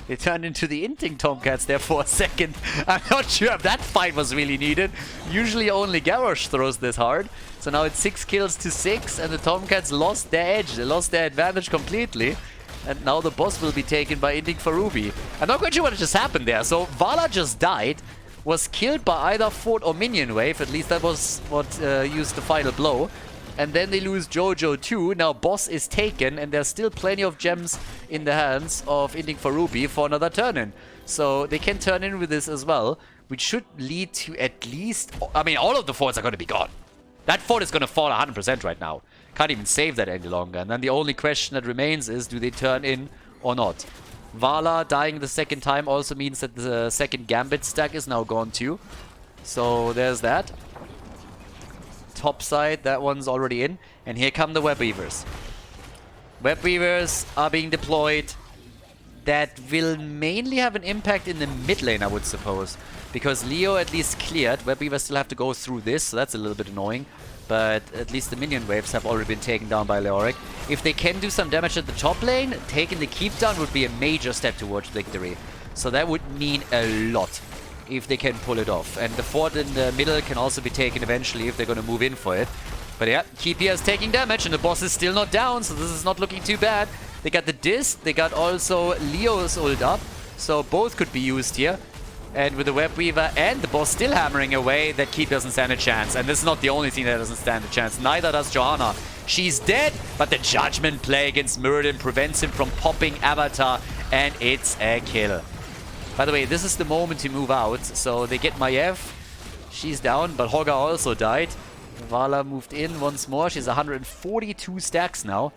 they turned into the Inting TomCats there for a second. I'm not sure if that fight was really needed. Usually only Garrosh throws this hard. So now it's 6 kills to 6, and the TomCats lost their edge. They lost their advantage completely. And now the boss will be taken by Inting for Ruby. I'm not quite sure what just happened there. So Vala just died. Was killed by either fort or minion wave. At least that was what used the final blow. And then they lose Jojo too. Now boss is taken, and there's still plenty of gems in the hands of Inting for Ruby for another turn-in. So they can turn in with this as well, which should lead to at least... I mean, all of the forts are going to be gone. That fort is going to fall 100% right now. Can't even save that any longer. And then the only question that remains is, do they turn in or not? Vala dying the second time also means that the second Gambit stack is now gone too. So there's that. Top side, that one's already in. And here come the Web Weavers. Web Weavers are being deployed. That will mainly have an impact in the mid lane, I would suppose. Because Leo at least cleared. Web Weavers still have to go through this, so that's a little bit annoying. But at least the minion waves have already been taken down by Leoric. If they can do some damage at the top lane, taking the keep down would be a major step towards victory. So that would mean a lot if they can pull it off. And the fort in the middle can also be taken eventually if they're going to move in for it. But yeah, Keep here is taking damage and the boss is still not down, so this is not looking too bad. They got the disc, they got also Leo's ult up, so both could be used here. And with the Web Weaver and the boss still hammering away, that Keep doesn't stand a chance. And this is not the only thing that doesn't stand a chance. Neither does Johanna. She's dead, but the Judgment play against Muradin prevents him from popping Avatar, and it's a kill. By the way, this is the moment to move out. So they get Maiev. She's down, but Hogga also died. Vala moved in once more. She's 142 stacks now.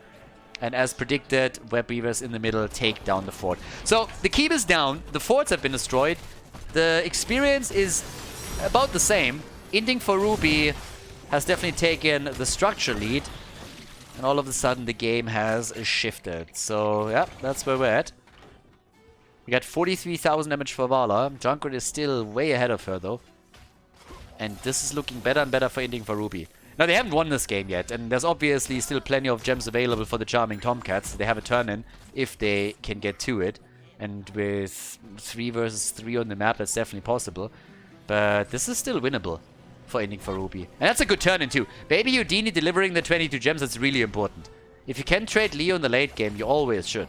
And as predicted, Web Weavers in the middle take down the fort. So the keep is down. The forts have been destroyed. The experience is about the same. Inting for Ruby has definitely taken the structure lead. And all of a sudden the game has shifted. So yeah, that's where we're at. We got 43,000 damage for Vala. Junkrat is still way ahead of her though. And this is looking better and better for Inting for Ruby. Now they haven't won this game yet, and there's obviously still plenty of gems available for the charming TomCats. They have a turn-in if they can get to it. And with 3 versus 3 on the map, that's definitely possible. But this is still winnable for Inting for Ruby. And that's a good turn-in too. Baby Houdini delivering the 22 gems, that's really important. If you can trade Leo in the late game, you always should.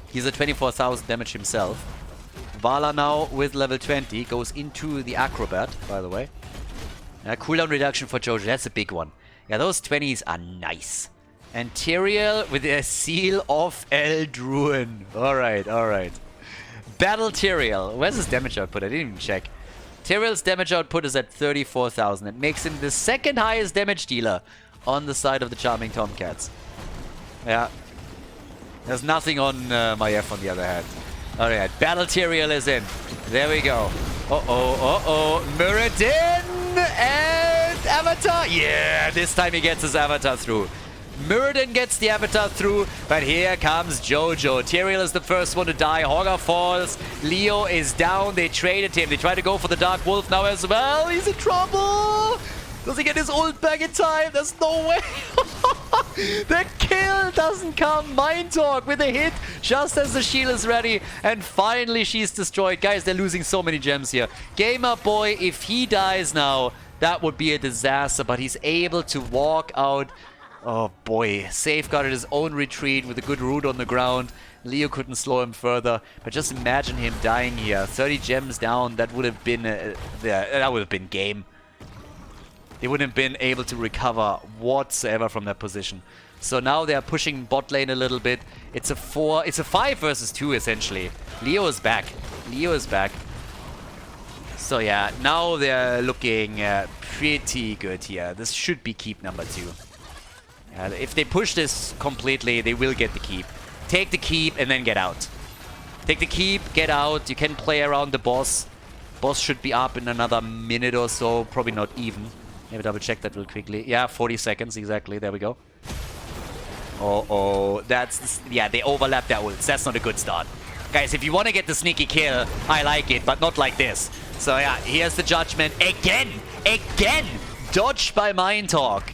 He's at 24,000 damage himself. Vala now with level 20 goes into the Acrobat, by the way. Cooldown reduction for Jojo, that's a big one. Yeah, those 20s are nice. And Teriel with a Seal of Eldruin. Alright, alright. Battle Teriel. Where's his damage output? I didn't even check. Teriel's damage output is at 34,000. It makes him the second highest damage dealer on the side of the charming TomCats. Yeah. There's nothing on Maiev on the other hand. Alright, Battle Teriel is in. There we go. Muradin and Avatar. Yeah, this time he gets his Avatar through. Muradin gets the Avatar through, but here comes Jojo. Tyrael is the first one to die. Hogger falls. Leo is down. They traded him. They try to go for the Dark Wolf now as well. He's in trouble. Does he get his ult back in time? There's no way. The kill doesn't come. Mind Talk with a hit just as the shield is ready. And finally she's destroyed. Guys, they're losing so many gems here. Gamer Boy, if he dies now, that would be a disaster. But he's able to walk out. Oh boy, safeguarded his own retreat with a good root on the ground. Leo couldn't slow him further, but just imagine him dying here. 30 gems down, that would have been game. They wouldn't have been able to recover whatsoever from that position. So now they're pushing bot lane a little bit. It's a 5 versus 2 essentially. Leo is back. Leo is back. So yeah, now they're looking pretty good here. This should be keep number 2. If they push this completely, they will get the keep. Take the keep and then get out. Take the keep, get out. You can play around the boss. Boss should be up in another minute or so. Probably not even. Maybe double check that real quickly. Yeah, 40 seconds exactly. There we go. Oh, that's... Yeah, they overlap their ults. That's not a good start. Guys, if you want to get the sneaky kill, I like it, but not like this. So yeah, here's the judgment. Again! Dodged by Mind Talk.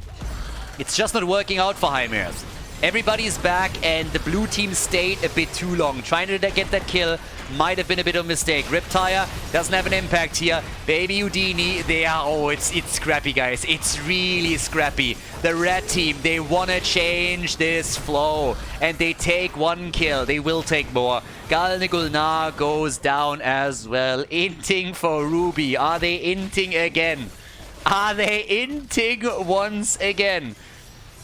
It's just not working out for Heimirth. Everybody's back and the blue team stayed a bit too long. Trying to get that kill might have been a bit of a mistake. Riptire doesn't have an impact here. Baby Houdini, they are... Oh, it's scrappy, guys. It's really scrappy. The red team, they want to change this flow. And they take 1 kill. They will take more. Galnigulnar goes down as well. Inting for Ruby. Are they inting again? Are they inting once again?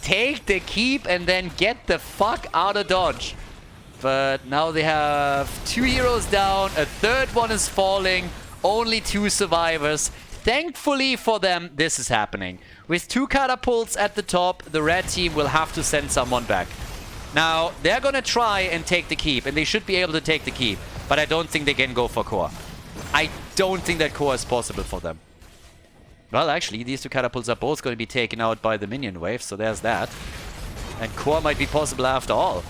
Take the keep and then get the fuck out of dodge. But now they have 2 heroes down. A third one is falling. Only 2 survivors. Thankfully for them, this is happening. With 2 catapults at the top, the red team will have to send someone back. Now, they're gonna try and take the keep. And they should be able to take the keep. But I don't think they can go for core. I don't think that core is possible for them. Well, actually, these 2 catapults are both going to be taken out by the minion wave, so there's that. And core might be possible after all.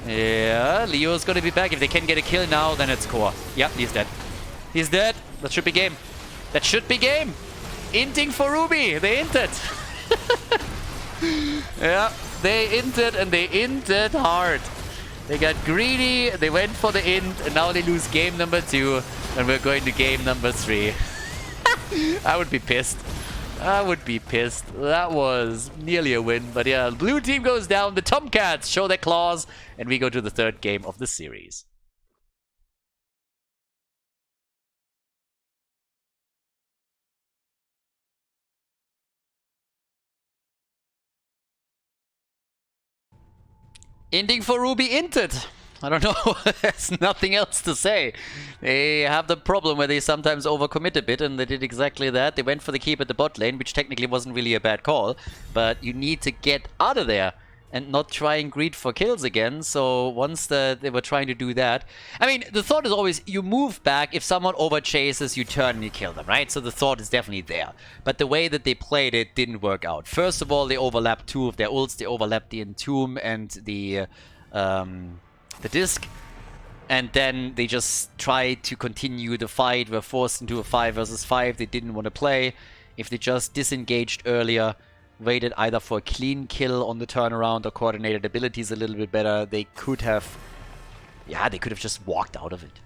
Yeah, Leo's going to be back. If they can get a kill now, then it's core. Yep, he's dead. He's dead. That should be game. That should be game. Inting for Ruby. They inted. Yeah, they inted and they inted hard. They got greedy, they went for the int, and now they lose game number 2, and we're going to game number 3. I would be pissed. I would be pissed. That was nearly a win. But yeah, blue team goes down. The TomCats show their claws. And we go to the 3rd game of the series. Ending for Ruby inted. I don't know. There's nothing else to say. They have the problem where they sometimes overcommit a bit, and they did exactly that. They went for the keep at the bot lane, which technically wasn't really a bad call. But you need to get out of there and not try and greed for kills again. So once they were trying to do that... I mean, the thought is always, you move back. If someone overchases, you turn and you kill them, right? So the thought is definitely there. But the way that they played it didn't work out. First of all, they overlapped 2 of their ults. They overlapped the Entomb and the disc, and then they just tried to continue the fight, were forced into a 5 versus 5, they didn't want to play. If they just disengaged earlier, waited either for a clean kill on the turnaround or coordinated abilities a little bit better, they could have, yeah, they could have just walked out of it.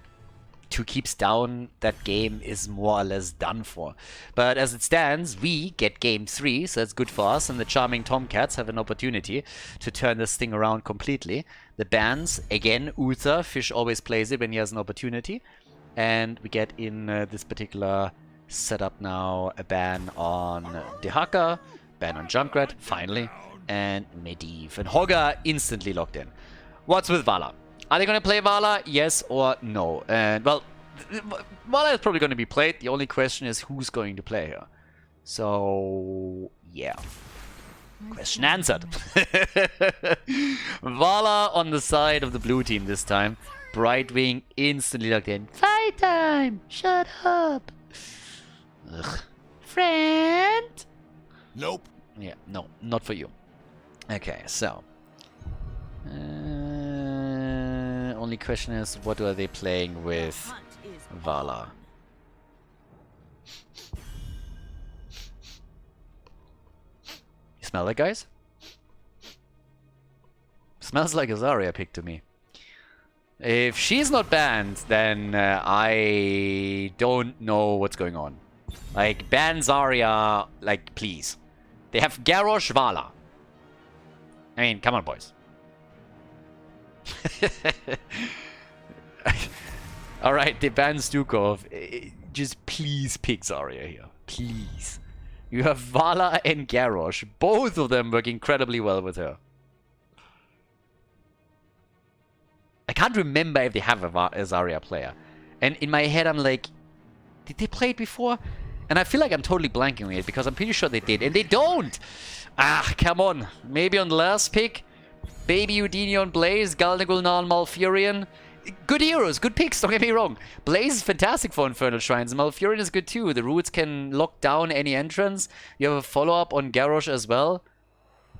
2 keeps down, that game is more or less done for. But as it stands, we get game 3, so that's good for us, and the charming TomCats have an opportunity to turn this thing around completely. The bans, again, Uther, Fish always plays it when he has an opportunity. And we get in this particular setup now a ban on Dehaka, ban on Junkrat, finally, and Medivh. And Hogger instantly locked in. What's with Vala? Are they going to play Vala? Yes or no? And, well, Vala is probably going to be played. The only question is who's going to play her. So, yeah. Question answered. Vala on the side of the blue team this time. Brightwing instantly locked in. Fight time! Shut up! Ugh. Friend? Nope. Yeah, no, not for you. Okay, so. Only question is, what are they playing with Vala? You smell that, guys? Smells like a Zarya pick to me. If she's not banned, then I don't know what's going on. Like, ban Zarya, like, please. They have Garrosh Vala. I mean, come on, boys. Alright, they ban Stukov. Just please pick Zarya here. Please. You have Vala and Garrosh. Both of them work incredibly well with her. I can't remember if they have a Zarya player. And in my head, I'm like, did they play it before? And I feel like I'm totally blanking on it because I'm pretty sure they did. And they don't! Ah, come on. Maybe on the last pick. Baby Houdini on Blaze, Galnagulna on Malfurion. Good heroes, good picks, don't get me wrong. Blaze is fantastic for Infernal Shrines. Malfurion is good too. The roots can lock down any entrance. You have a follow-up on Garrosh as well.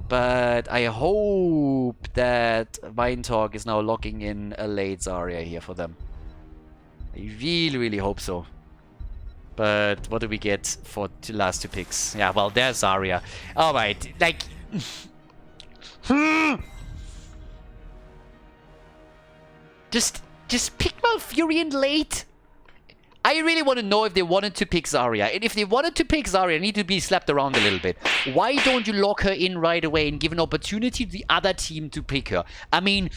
But I hope that Vinetalk is now locking in a late Zarya here for them. I really, really hope so. But what do we get for the last two picks? Yeah, well, there's Zarya. Alright, like... Just pick Malfurion late. I really want to know if they wanted to pick Zarya. And if they wanted to pick Zarya, need to be slapped around a little bit. Why don't you lock her in right away and give an opportunity to the other team to pick her? I mean...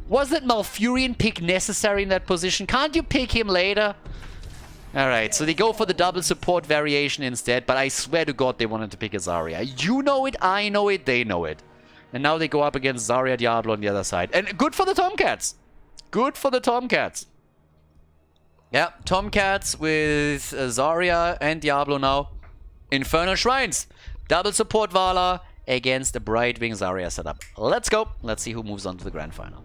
Was that Malfurion pick necessary in that position? Can't you pick him later? Alright, so they go for the double support variation instead, but I swear to God they wanted to pick a Zarya. You know it, I know it, they know it. And now they go up against Zarya Diablo on the other side. And good for the TomCats! Good for the TomCats. Yeah, TomCats with Zarya and Diablo now. Infernal Shrines. Double support Vala against the Brightwing Zarya setup. Let's go. Let's see who moves on to the grand final.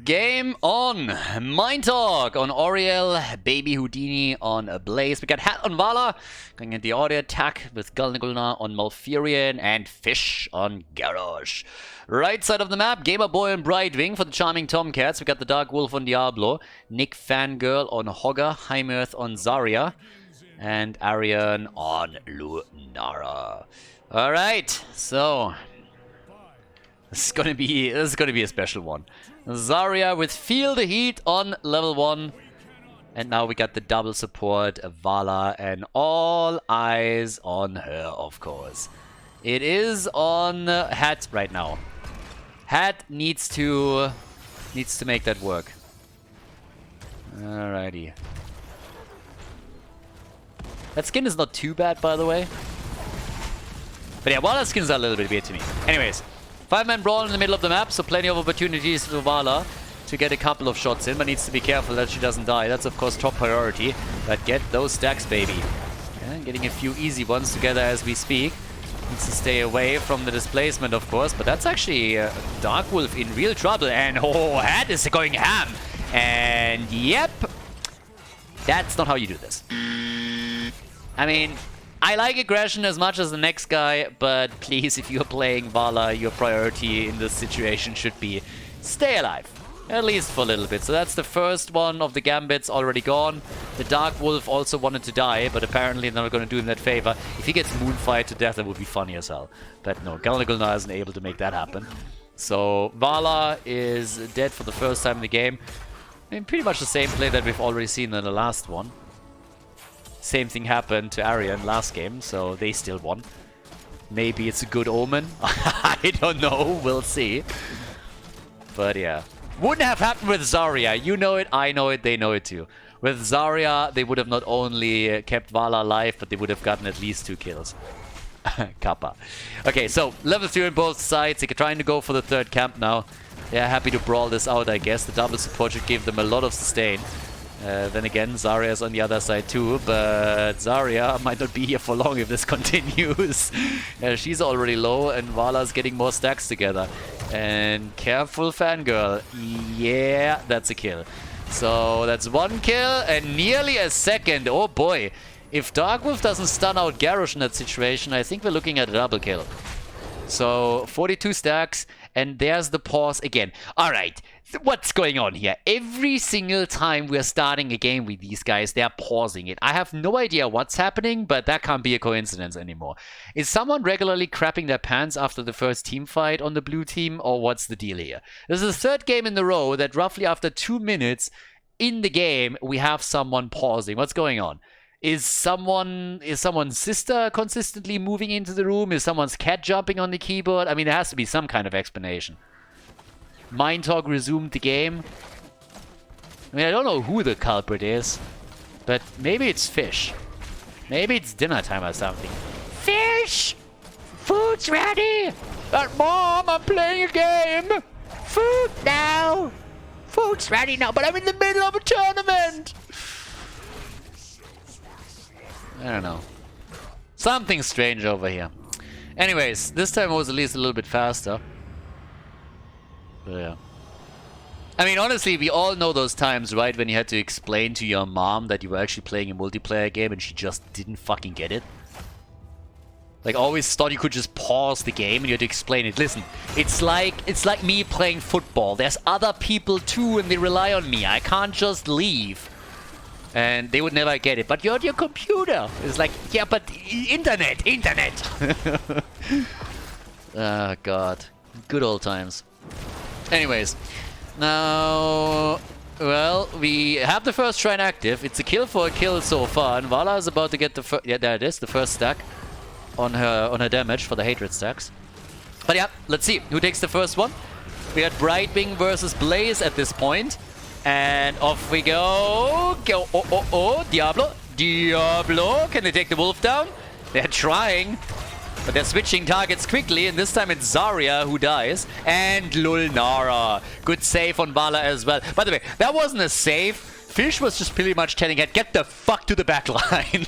Game on! Mind Talk on Oriel, Baby Houdini on Blaze. We got Hat on Vala, going at the audio attack with Galnagulna on Malfurion, and Fish on Garrosh. Right side of the map, Gamer Boy on Brightwing for the charming TomCats. We got the Dark Wolf on Diablo, Nick Fangirl on Hogger, Heimerth on Zarya, and Arian on Lunara. Alright, so this is gonna be a special one. Zarya with Feel the Heat on level 1. And now we got the double support, Vala, and all eyes on her, of course. It is on Hat right now. Hat needs to make that work. Alrighty. That skin is not too bad, by the way. But yeah, Vala's skins are a little bit weird to me. Anyways. 5-man brawl in the middle of the map, so plenty of opportunities for Vala to get a couple of shots in, but needs to be careful that she doesn't die. That's, of course, top priority. But get those stacks, baby. Yeah, getting a few easy ones together as we speak. Needs to stay away from the displacement, of course, but that's actually Dark Wolf in real trouble. And, oh, Hat is going ham. And, yep, that's not how you do this. I mean... I like aggression as much as the next guy, but please, if you're playing Vala, your priority in this situation should be stay alive. At least for a little bit. So that's the first one of the Gambits already gone. The Dark Wolf also wanted to die, but apparently they're not going to do him that favor. If he gets moonfired to death, that would be funny as hell. But no, Galnagulna isn't able to make that happen. So Vala is dead for the first time in the game. I mean, pretty much the same play that we've already seen in the last one. Same thing happened to Arian last game, so they still won. Maybe it's a good omen. I don't know. We'll see. But yeah. Wouldn't have happened with Zarya. You know it, I know it, they know it too. With Zarya, they would have not only kept Vala alive, but they would have gotten at least 2 kills. Kappa. Okay, so level 3 on both sides. They're trying to go for the 3rd camp now. They're happy to brawl this out, I guess. The double support should give them a lot of sustain. Then again, Zarya's on the other side too, but Zarya might not be here for long if this continues. She's already low, and Vala's getting more stacks together. And careful, Fangirl. Yeah, that's a kill. So that's one kill and nearly a second. Oh boy. If Darkwolf doesn't stun out Garrosh in that situation, I think we're looking at a double kill. So 42 stacks, and there's the pause again. Alright, what's going on here? Every single time we're starting a game with these guys, they're pausing it. I have no idea what's happening, but that can't be a coincidence anymore. Is someone regularly crapping their pants after the first team fight on the blue team, or what's the deal here? This is the third game in a row that roughly after 2 minutes in the game, we have someone pausing. What's going on? Is someone's sister consistently moving into the room? Is someone's cat jumping on the keyboard? I mean, there has to be some kind of explanation. Mind Talk resumed the game. I mean, I don't know who the culprit is, but maybe it's Fish. Maybe it's dinner time or something. Fish! Food's ready! But Mom, I'm playing a game! Food now! Food's ready now, but I'm in the middle of a tournament! I don't know. Something strange over here. Anyways, this time it was at least a little bit faster. But yeah. I mean, honestly, we all know those times, right? When you had to explain to your mom that you were actually playing a multiplayer game and she just didn't fucking get it. Like, always thought you could just pause the game and you had to explain it. Listen, it's like me playing football. There's other people too and they rely on me. I can't just leave. And they would never get it. But you're on your computer. It's like, yeah, but internet. Oh, God. Good old times. Anyways. Now, well, we have the first shrine active. It's a kill for a kill so far. And Vala is about to get the first... Yeah, there it is. The first stack on her damage for the hatred stacks. But yeah, let's see who takes the first one. We had Brightwing versus Blaze at this point. And off we go. Oh, Diablo. Can they take the wolf down? They're trying. But they're switching targets quickly. And this time it's Zarya who dies. And Lulnara. Good save on Vala as well. By the way, that wasn't a save. Fish was just pretty much telling it, get the fuck to the back line.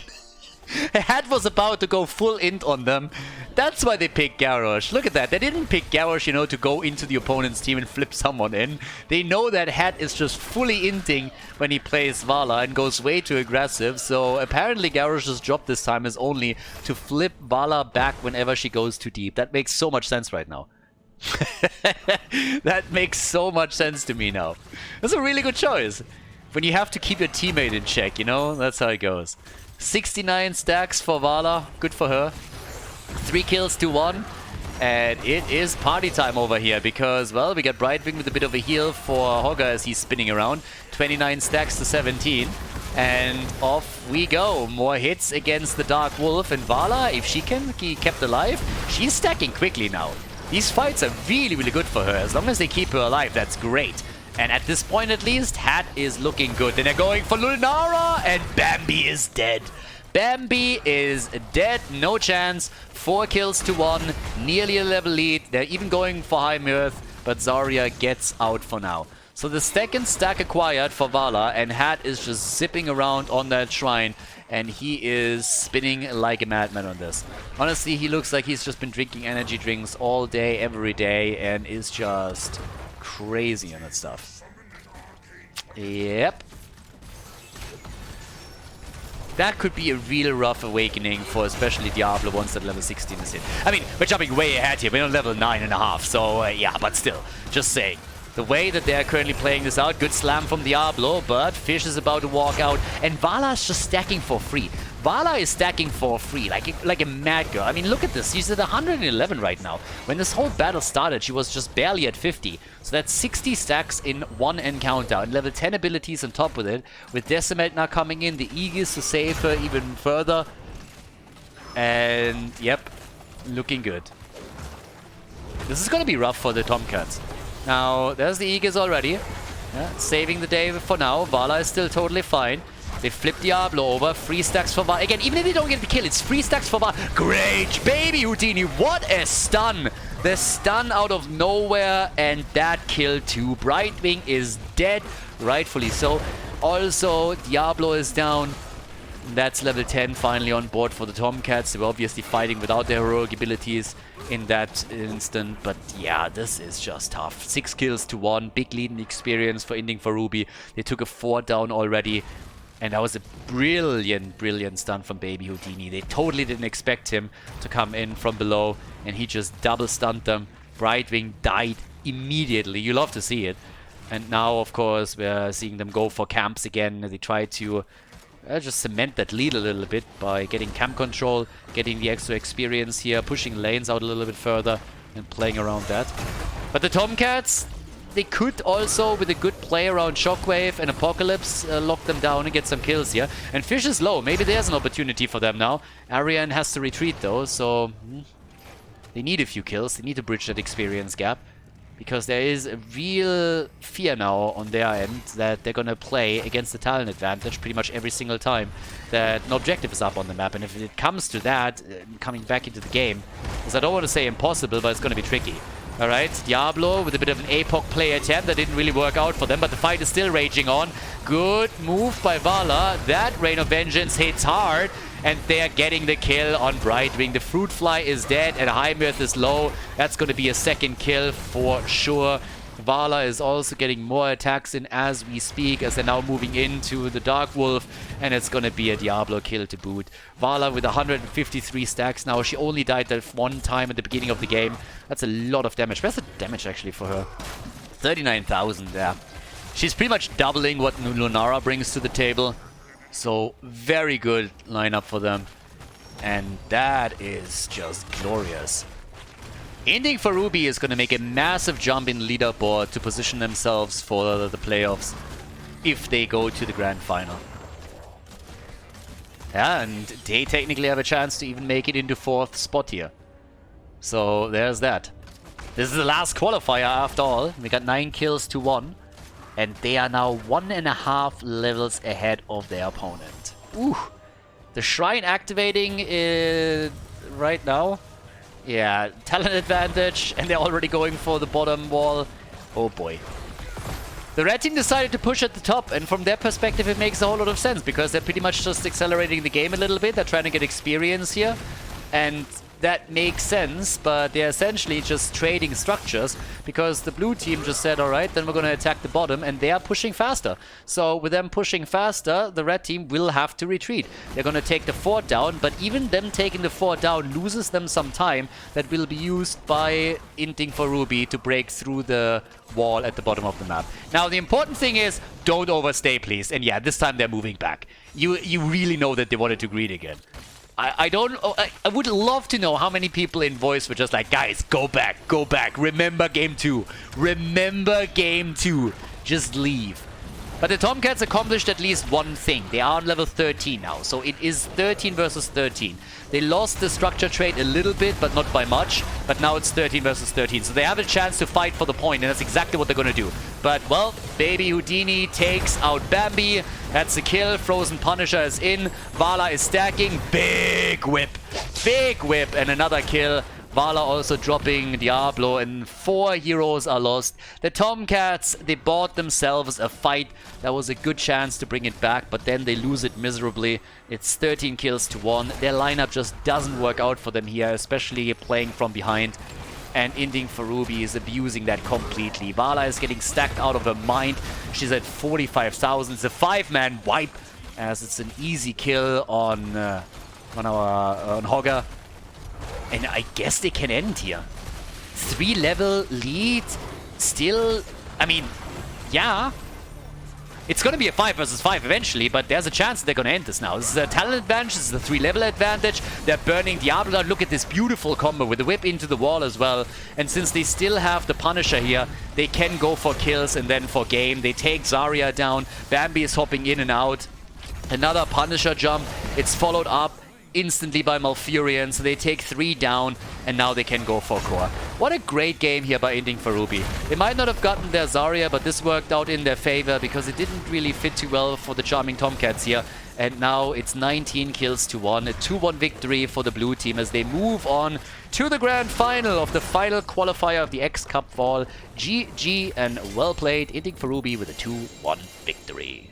Hat was about to go full int on them. That's why they picked Garrosh. Look at that. They didn't pick Garrosh, you know, to go into the opponent's team and flip someone in. They know that Hat is just fully inting when he plays Vala and goes way too aggressive. So apparently Garrosh's job this time is only to flip Vala back whenever she goes too deep. That makes so much sense right now. That makes so much sense to me now. That's a really good choice. When you have to keep your teammate in check, you know? That's how it goes. 69 stacks for Vala. Good for her. 3 kills to 1. And it is party time over here because, well, we got Brightwing with a bit of a heal for Hogger as he's spinning around. 29 stacks to 17. And off we go. More hits against the Dark Wolf. And Vala, if she can be kept alive, she's stacking quickly now. These fights are really, really good for her. As long as they keep her alive, that's great. And at this point, at least, Hat is looking good. Then they're going for Lulnara, and Bambi is dead. Bambi is dead. No chance. 4 kills to 1. Nearly a level lead. They're even going for High Mirth, but Zarya gets out for now. So the second stack acquired for Vala, and Hat is just zipping around on that shrine, and he is spinning like a madman on this. Honestly, he looks like he's just been drinking energy drinks all day, every day, and is just crazy on that stuff. Yep. That could be a real rough awakening for especially Diablo once that level 16 is hit. I mean, we're jumping way ahead here. We're on level 9.5, so yeah, but still, just saying. The way that they're currently playing this out, good slam from Diablo, but Fish is about to walk out, and Vala's just stacking for free. Vala is stacking for free, like a mad girl. I mean, look at this. She's at 111 right now. When this whole battle started, she was just barely at 50. So that's 60 stacks in one encounter. And level 10 abilities on top with it. With Decimate now coming in, the Aegis to save her even further. And, yep, looking good. This is going to be rough for the TomCats. Now, there's the Aegis already. Yeah, saving the day for now. Vala is still totally fine. They flip Diablo over. 3 stacks for Vala. Again, even if they don't get the kill, it's 3 stacks for Vala. Great baby Houdini. What a stun. The stun out of nowhere. And that kill too. Brightwing is dead. Rightfully so. Also, Diablo is down. That's level 10 finally on board for the TomCats. They were obviously fighting without their heroic abilities in that instant. But yeah, this is just tough. 6 kills to 1. Big lead in experience for Inting for Ruby. They took a 4 down already. And that was a brilliant, brilliant stun from Baby Houdini. They totally didn't expect him to come in from below. And he just double stunned them. Brightwing died immediately. You love to see it. And now, of course, we're seeing them go for camps again. They try to just cement that lead a little bit by getting camp control, getting the extra experience here, pushing lanes out a little bit further and playing around that. But the TomCats, they could also, with a good play around Shockwave and Apocalypse, lock them down and get some kills here. And Fish is low. Maybe there's an opportunity for them now. Arian has to retreat though, so they need a few kills. They need to bridge that experience gap. Because there is a real fear now on their end that they're going to play against the talent advantage pretty much every single time that an objective is up on the map. And if it comes to that, coming back into the game, because I don't want to say impossible, but it's going to be tricky. Alright, Diablo with a bit of an APOC play attempt. That didn't really work out for them, but the fight is still raging on. Good move by Vala. That Rain of Vengeance hits hard. And they are getting the kill on Brightwing. The Fruit Fly is dead and High Mirth is low. That's going to be a second kill for sure. Vala is also getting more attacks in as we speak, as they're now moving into the Dark Wolf. And it's going to be a Diablo kill to boot. Vala with 153 stacks now. She only died that one time at the beginning of the game. That's a lot of damage. Where's the damage actually for her? 39,000, yeah. She's pretty much doubling what Lunara brings to the table. So, very good lineup for them. And that is just glorious. Inting for Ruby is going to make a massive jump in leaderboard to position themselves for the playoffs if they go to the grand final. Yeah, and they technically have a chance to even make it into 4th spot here. So, there's that. This is the last qualifier after all. We got 9 kills to 1. And they are now 1.5 levels ahead of their opponent. Ooh. The Shrine activating right now. Yeah, talent advantage. And they're already going for the bottom wall. Oh boy. The red team decided to push at the top. And from their perspective, it makes a whole lot of sense. Because they're pretty much just accelerating the game a little bit. They're trying to get experience here. And that makes sense, but they're essentially just trading structures because the blue team just said, alright, then we're going to attack the bottom, and they are pushing faster. So with them pushing faster, the red team will have to retreat. They're going to take the fort down, but even them taking the fort down loses them some time that will be used by Inting for Ruby to break through the wall at the bottom of the map. Now, the important thing is, don't overstay, please. And yeah, this time they're moving back. You really know that they wanted to greet again. I would love to know how many people in voice were just like, guys, go back, remember game 2, remember game 2, just leave. But the TomCats accomplished at least one thing. They are on level 13 now, so it is 13 versus 13. They lost the structure trait a little bit, but not by much. But now it's 13 versus 13, so they have a chance to fight for the point, and that's exactly what they're going to do. But, well, Baby Houdini takes out Bambi. That's a kill. Frozen Punisher is in. Vala is stacking. Big whip, and another kill. Vala also dropping Diablo, and 4 heroes are lost. The TomCats, they bought themselves a fight. That was a good chance to bring it back, but then they lose it miserably. It's 13 kills to 1. Their lineup just doesn't work out for them here, especially playing from behind. And Inting for Ruby is abusing that completely. Vala is getting stacked out of her mind. She's at 45,000. It's a 5-man wipe, as it's an easy kill on Hogger. And I guess they can end here. 3-level lead. Still, I mean, yeah. It's going to be a 5 versus 5 eventually, but there's a chance that they're going to end this now. This is a talent advantage. This is a 3-level advantage. They're burning Diablo down. Look at this beautiful combo with the whip into the wall as well. And since they still have the Punisher here, they can go for kills and then for game. They take Zarya down. Bambi is hopping in and out. Another Punisher jump. It's followed up instantly by Malfurion, so they take 3 down, and now they can go for core. What a great game here by Inting for Ruby. They might not have gotten their Zarya, but this worked out in their favor because it didn't really fit too well for the charming TomCats here. And now it's 19 kills to 1, a 2-1 victory for the blue team as they move on to the grand final of the final qualifier of the X Cup Fall. GG and well played, Inting for Ruby with a 2-1 victory.